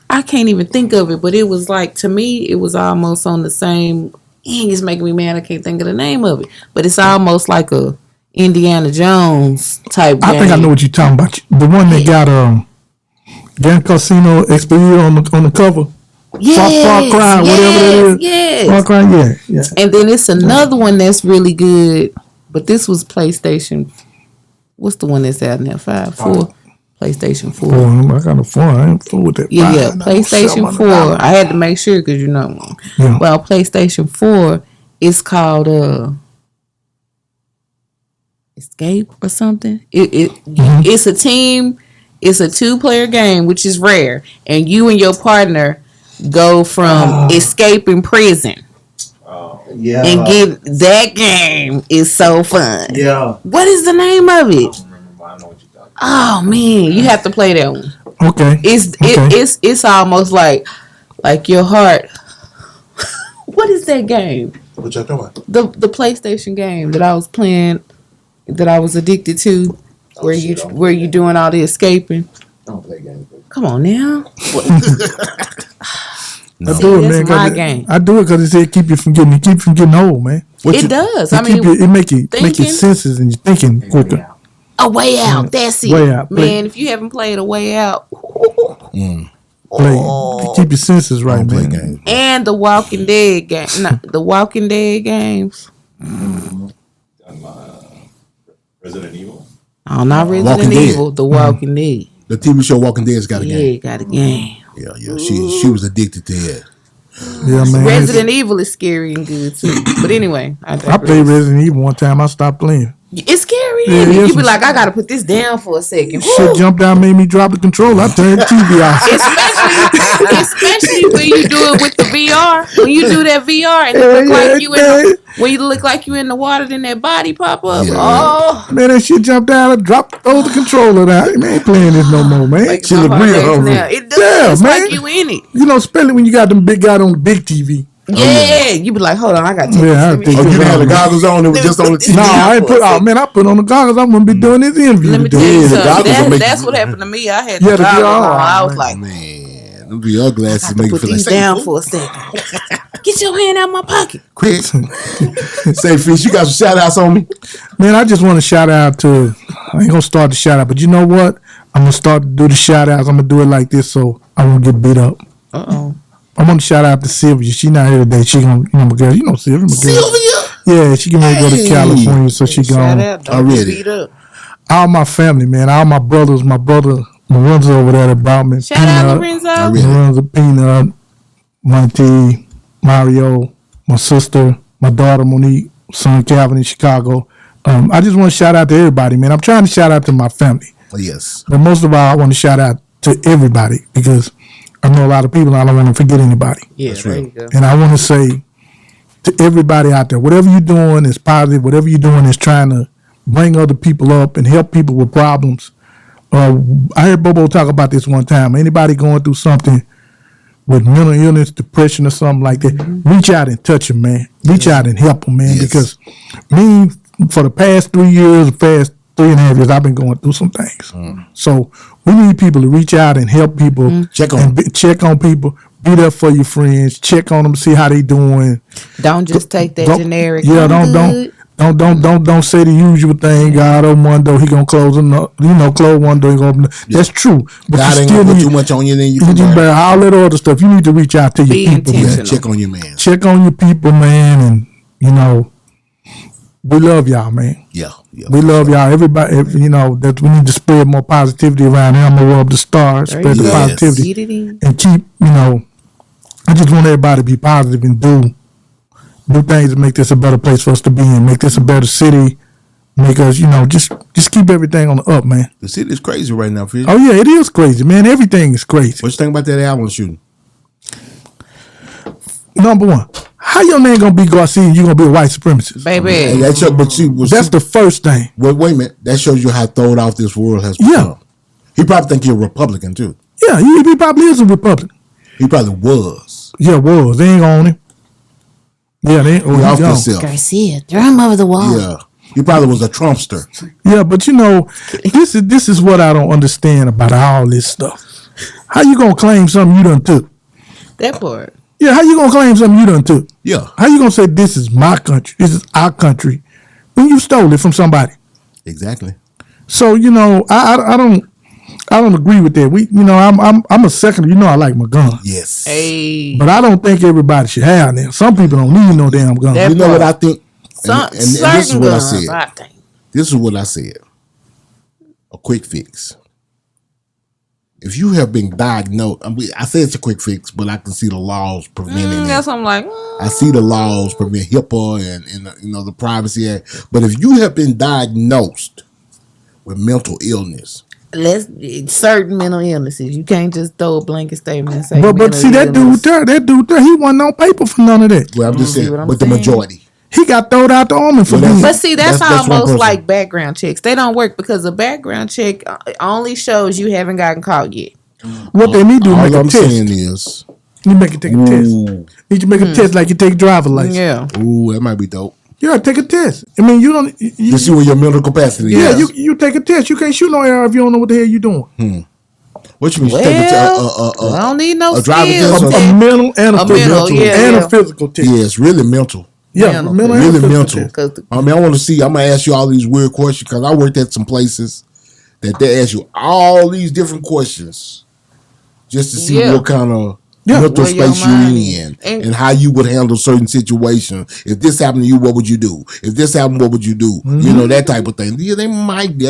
I can't even think of it. But it was like, to me, it was almost on the same. It's making me mad. I can't think of the name of it. But it's almost like a Indiana Jones type game. I think I know what you're talking about. The one that got Grand Casino Experience on the cover. Yes, Far Cry, whatever that is. Yes. Far Cry, yeah. And then it's another one that's really good. But this was PlayStation. What's the one that's out now? 4? PlayStation 4. I got a 4. I ain't fool with that. Yeah, PlayStation 4. I had to make sure because Yeah. Well, PlayStation 4 is called Escape or something. It's a team. It's a 2-player game, which is rare, and you and your partner go from escaping prison. Yeah. And get that game is so fun. Yeah. What is the name of it? I know what you're talking about. Oh man, you have to play that one. Okay. It's almost like your heart. What is that game? What y'all talking about? The PlayStation game that I was playing, that I was addicted to, where you doing all the escaping. I don't play games. Come on now. I do it, That's man. my game. I do it because it said keep you from getting old, man. It does. It make your thinking. senses and you're thinking quicker. A Way Out. That's it. Way Out. Man, if you haven't played A Way Out. Keep your senses right, man. Games. And the Walking Dead game. No, the Walking Dead games. Resident Evil. Oh, not Resident Walking Dead. Evil. The Walking Dead. The TV show Walking Dead's got a Yeah, game. got a game. Yeah. She was addicted to it. Yeah, man. Resident Evil is scary and good too. But anyway, I played Resident Evil one time. I stopped playing. It's scary. Yeah, Yeah, yes, you be like, I gotta put this down for a second. Shit jumped down, made me drop the controller. I turned the TV off. Especially when you do it with the VR. When you do that VR and it look like you in the water, then that body pop up. Yeah. Oh, Man, that shit jumped down and throw the controller down. Man, ain't playing this no more, man. like She my look heart real race hungry. now. It does. Yeah, It's man. like you in it. Especially when you got them big guys on the big TV. Yeah, you be like, hold on, I got to take Yeah, I this. think Oh, you Yeah. didn't have the goggles on. It was just on the TV. No, I ain't put. Oh man, I put on the goggles. I'm gonna be doing this interview Let me tell you today. the something. goggles will make That's you- what happened to me. I had Yeah, the the goggles VR. on. I was like, Man, them VR glasses I make you put feel like these saying, down "Ooh." for a second. Get your hand out my pocket. Quick. Say, Fish, you got some shout outs on me? Man, I just want to shout out to, I ain't going to start the shout out, but you know what? I'm going to start to do the shout outs. I'm going to do it like this so I won't get beat up. Uh-oh. I want to shout out to Sylvia. She not here today. She going to, my girl. You know Sylvia, my girl. Sylvia? Yeah, she can go to Hey. California, so she Shout gone. out. Don't Already. get beat up. All my family, man. All my brothers, my brother Lorenzo over there that brought me Shout out Peanut. Lorenzo. Already. Lorenzo, Peanut, Monty, Mario, my sister, my daughter Monique, son Calvin in Chicago. I just want to shout out to everybody, man. I'm trying to shout out to my family. Oh, yes. But most of all, I want to shout out to everybody because I know a lot of people and I don't want to forget anybody. Yeah, That's there real. you go. And I want to say to everybody out there, whatever you're doing is positive. Whatever you're doing is trying to bring other people up and help people with problems. I heard Bobo talk about this one time. Anybody going through something with mental illness, depression, or something like that, reach out and touch them, man. Reach out and help them, man. Yes. Because me, for the past 3 years, the past 3.5 years, I've been going through some things. So we need people to reach out and help people. Check on and check on people. Be there for your friends. Check on them, see how they doing. Don't just take that Don't- generic. Yeah, I'm don't good. don't say the usual thing. God open one door, he gonna close another. Close one door, he gonna open. That's true. But God you ain't still gonna put need too much on you, then you you can can bear. bear all that other stuff. You need to reach out to your Be people. Yeah, intentional. check on your man. Check on your people, man, and we love y'all, man. Yeah, yeah. We love y'all. Everybody, that we need to spread more positivity around here. I'm gonna rub the stars, There spread you the go. positivity, Get it in. and keep. I just want everybody to be positive and do things to make this a better place for us to be in, make this a better city, make us, just keep everything on the up, man. The city is crazy right now, Fish. Oh yeah, it is crazy, man. Everything is crazy. What you think about that album shooting? Number one, how your name gonna be Garcia and you gonna be a white supremacist? Baby. Hey, that show, but see, That's the first thing. wait a minute. That shows you how throwed off this world has Yeah. become. He probably think you're a Republican too. Yeah, he probably is a Republican. He probably was. Yeah, was. They ain't gonna own him. Yeah, they ain't. He off gone. himself. Garcia, throw him over the wall. Yeah. He probably was a Trumpster. Yeah, but this is what I don't understand about all this stuff. How you gonna claim something you done took? That part. Yeah, how you gonna claim something you done took? Yeah, How you gonna say this is my country, this is our country, when you stole it from somebody? exactly. So I don't agree with that. I'm a second. I like my gun, Yes. Hey. but I don't think everybody should have them. Some people don't need no damn gun. That You know what I part. think? Some, And this is certain what I guns, said. I think. This is what I said. A quick fix. If you have been diagnosed, I say it's a quick fix, but I can see the laws preventing it. That's what I'm like. I see the laws prevent HIPAA and the Privacy Act. But if you have been diagnosed with mental illness, Certain mental illnesses. You can't just throw a blanket statement and say. But mental see that illness. dude there, he wasn't on paper for none of that. well, I'm just See saying, what I'm but the saying? majority. He got thrown out the army for Well, being. But see, that's That's one almost person. like background checks. They don't work because a background check only shows you haven't gotten caught yet. What they need to do is All make a I'm saying test. is, You make it take a test. ooh, Need to make a test like you take driver license. Yeah. ooh, that might be dope. Yeah, take a test. I mean, you don't. To see where your mental capacity Yeah, is. you take a test. You can't shoot no air if you don't know what the hell you doing. What you mean? Well, Take it to, I don't need no a driver skills. test A mental and a A physical, mental, yeah, and yeah. a physical test. yeah, it's really mental. Yeah, Mental. mental and Really physical mental. test. 'Cause the- I mean, I want to see. I'm gonna ask you all these weird questions because I worked at some places that they ask you all these different questions just to see Yeah. what kind of Yeah. mental Where your space you're mind in is. and how you would handle certain situations. If this happened to you, what would you do? If this happened, what would you do? You know, that type of thing. Yeah, that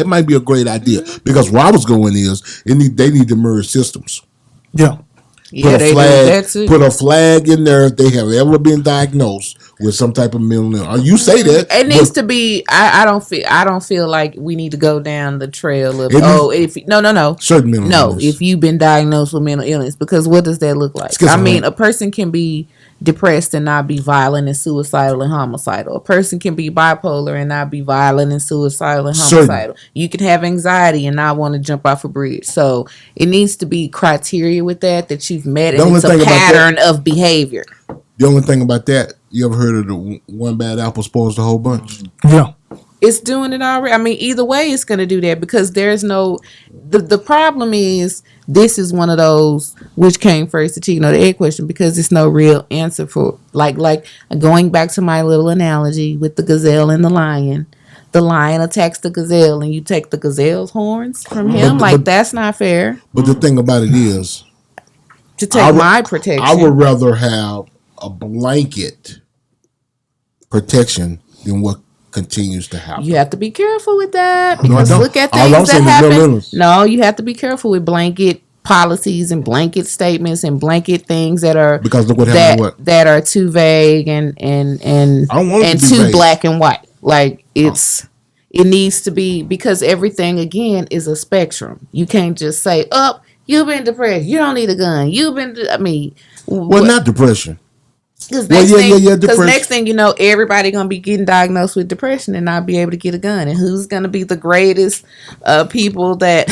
might be a great idea because where I was going is they need to merge systems. Yeah. Yeah, they do that too. Put a flag in there if they have ever been diagnosed with some type of mental illness. You say that It needs but to be. I don't feel like we need to go down the trail of It no. certain mental No, illness. if you've been diagnosed with mental illness, because what does that look like? I mean, Schizophrenia. a person can be depressed and not be violent and suicidal and homicidal. A person can be bipolar and not be violent and suicidal and Certain. homicidal. You can have anxiety and not want to jump off a bridge. So it needs to be criteria with that you've met, The and only it's a thing about that- pattern of behavior. The only thing about that, you ever heard of the one bad apple spoils the whole bunch? Yeah. It's doing it already. I mean, either way, it's going to do that because there's no. The problem is this is one of those which came first, the chicken or the egg question, because there's no real answer for like going back to my little analogy with the gazelle and the lion. The lion attacks the gazelle, and you take the gazelle's horns from him. But that's not fair. But the thing about it is, to take my protection, I would rather have a blanket protection than what continues to happen. You have to be careful with that No, I because don't. look at All I'm things that saying is no happen. limits. No, you have to be careful with blanket policies and blanket statements and blanket things that are Because look what happened. that are too vague and I don't want it and to be too vague. black and white. Like it needs to be, because everything again is a spectrum. You can't just say, "Oh, you've been depressed. You don't need a gun. You've been." Well, not depression. Because depression. next thing you know, everybody gonna be getting diagnosed with depression and not be able to get a gun. And who's gonna be the greatest people that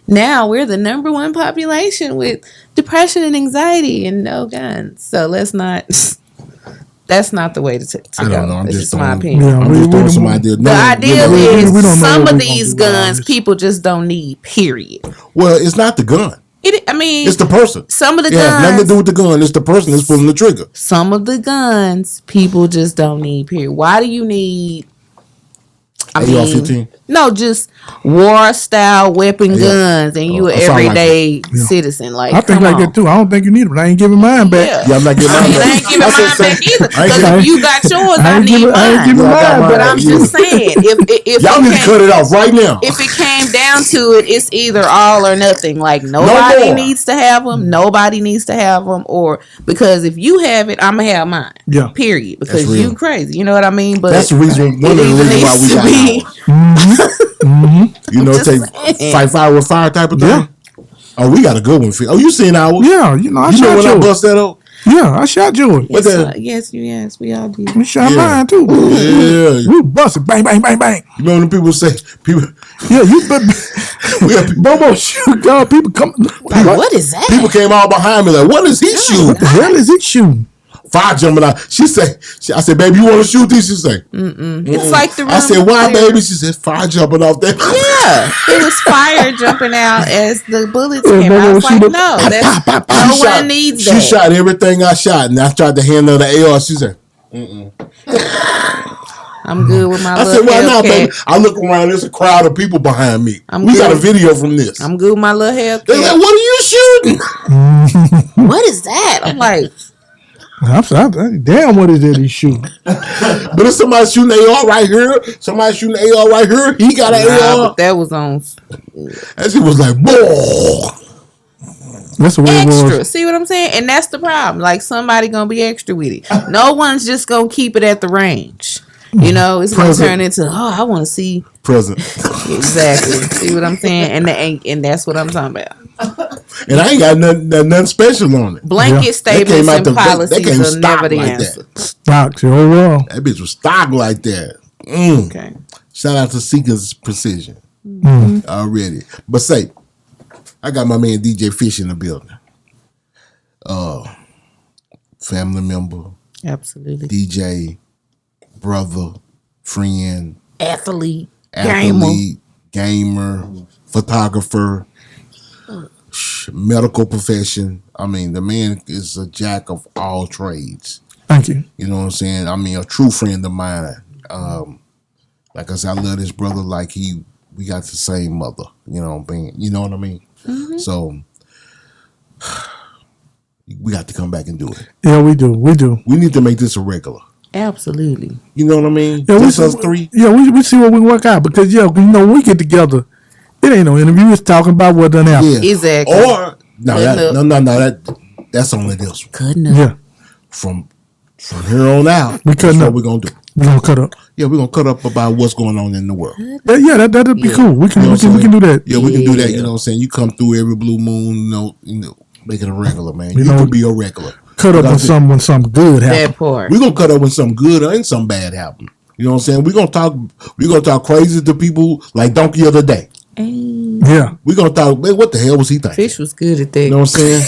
now we're the number one population with depression and anxiety and no guns. So let's not. That's not the way to go. I don't know. I'm That's just my throwing- opinion. Yeah, I'm just throwing some ideas. The idea we is don't know some what of we gonna these do with all guns this. people just don't need. Period. Well, it's not the gun. I mean, It's the person. some of the It has nothing to guns. do with the gun. It's the person that's pulling the trigger. Some of the guns people just don't need. Period. Why do you need? AR-15? No, just war style weapon guns, and you an I sound like everyday citizen. Like, I think come like on. that too. I don't think you need it, but I ain't giving mine back. Yeah. Yeah, I'm not getting I mean, mine I ain't back. giving That's mine what I'm back saying. either. I ain't Because giving- if you got yours, I I ain't need giving mine. Yeah, I got mine mine But back. I'm just saying, if Y'all it need to came- cut it off right now. if it came down to it, it's either all or nothing. Like nobody more. needs to have them. Nobody needs to have them. Or because if you have it, I'm gonna have mine. Yeah. Period. Because That's real. you crazy. You know what I mean? But That's the reason. One of the it reasons why needs we to got be- ours. You know, Just take saying. fight fire with fire type of thing. Yeah. Oh, we got a good one for you. Oh, you seen ours? Yeah, I You know shot when I yours. bust that up? Yeah, I shot yours. What the? Yes, we all do. We shot Yeah. mine too. Yeah. We busted, bang, bang, bang, bang. You know when people say people? Yeah, you but We got Bobo shoot. God, people come. Like, what is that? people came all behind me like, what is he shooting? What the hell is he shooting? Fire jumping out. I said, baby, you want to shoot this? She said, It's like the room. I said, why, there. baby? She said, fire jumping off there. Yeah, it was fire jumping out as the bullets Yeah, came out. I was she like, was- no, that's, no one needs She that. shot everything I shot, and I tried to hand her the AR. She said, I'm good with my I little said, why not, Hellcat. baby? I look around, there's a crowd of people behind me. I'm We got a good. video from this. I'm good with my little They're like, Hellcat. what are you shooting? What is that? I'm like, I'm sorry, damn, what is that he's shooting? But if somebody shooting AR right here, somebody shooting AR right here, he got an nah, AR. but that was on And she was like, boy. That's the way it extra. was. See what I'm saying? And that's the problem. Like somebody gonna be extra with it. No one's just gonna keep it at the range. You know, it's gonna Present. turn into I want to see Present. exactly. See what I'm saying? And that's what I'm talking about. And I ain't got nothing special on it. Blanket Yeah. statements out and the- they policies came are stock never the like answer. Stocks, overall. That bitch was stock like that. Mm. Okay. Shout out to Seeker's Precision. Already. But say, I got my man DJ Fish in the building. Family member, Absolutely. DJ, brother, friend, Athlete. athlete, gamer, photographer, medical profession. I mean, the man is a jack of all trades. Thank you. You know what I'm saying? I mean, a true friend of mine. Like I said, I love this brother like we got the same mother. You know what I mean? So we got to come back and do it. Yeah, we do. We do. We need to make this a regular. Absolutely. You know what I mean? Yeah, Just us three. Yeah, we see what we work out because when we get together, it ain't no interview. It's talking about what done happened. Yeah. Exactly. Or Cutting up. that's only this one. Cutting up. Yeah, From here on out, We that's cutting what up. we're gonna do. we're gonna cut up. Yeah, we're gonna cut up about what's going on in the world. Yeah, that'd be Yeah. cool. We can You know what I'm we can do that. Yeah, we can do that. You Yeah. know what I'm saying? You come through every blue moon, you know, make it a regular, man. You know- can be a regular. Cut up when something good happens. That part. We're gonna cut up when something good and something bad happen. You know what I'm saying? We're gonna talk crazy to people like Donkey of the Day. Hey, Yeah, We're gonna talk, man, what the hell was he thinking? Fish was good at that. You know what I'm saying?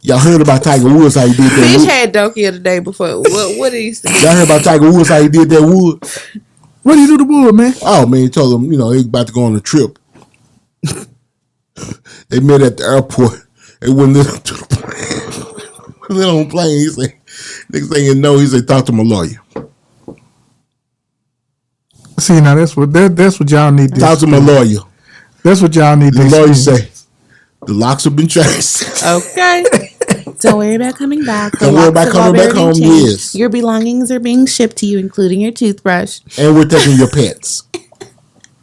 Y'all heard about Tiger Woods, how he did that Fish wood? had donkey of the day before. What did he say? Y'all heard about Tiger Woods, how he did that wood? What do you do to wood, man? Oh, man, he told him, he was about to go on a trip. They met at the airport. They wouldn't let him to the plane. Let him on the plane. He said, next thing you know, he said, talk to my lawyer. See, now that's what y'all need to Talk to my lawyer. That's what y'all need to The lawyer experience. say, the locks have been changed. Okay. Don't worry about coming back. The Don't worry locks about have coming back already home, changed. yes. Your belongings are being shipped to you, including your toothbrush. And we're taking your pets.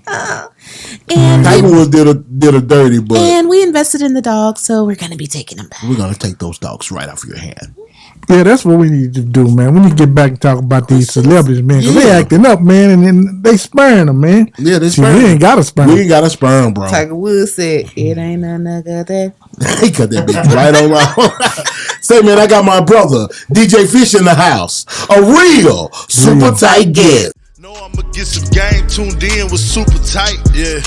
And Tiger Woods did a dirty, but and we invested in the dog, so we're gonna be taking them back. we're going to take those dogs right off your hand. Yeah, that's what we need to do, man. We need to get back and talk about these celebrities, man, because they acting up, man, and then they sparing them, man. Yeah, they See, sperm. we ain't got a sperm. We ain't got a sperm, bro. Tiger Woods said, "It ain't none other than." He cut that bitch right on my. Say, man, I got my brother DJ Fish in the house. A real super tight guest. Know I'ma get some game tuned in with super tight. Yeah,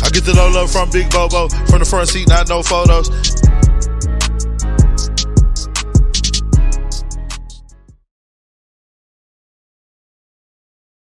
I get the low from Big Bobo from the front seat, not no photos.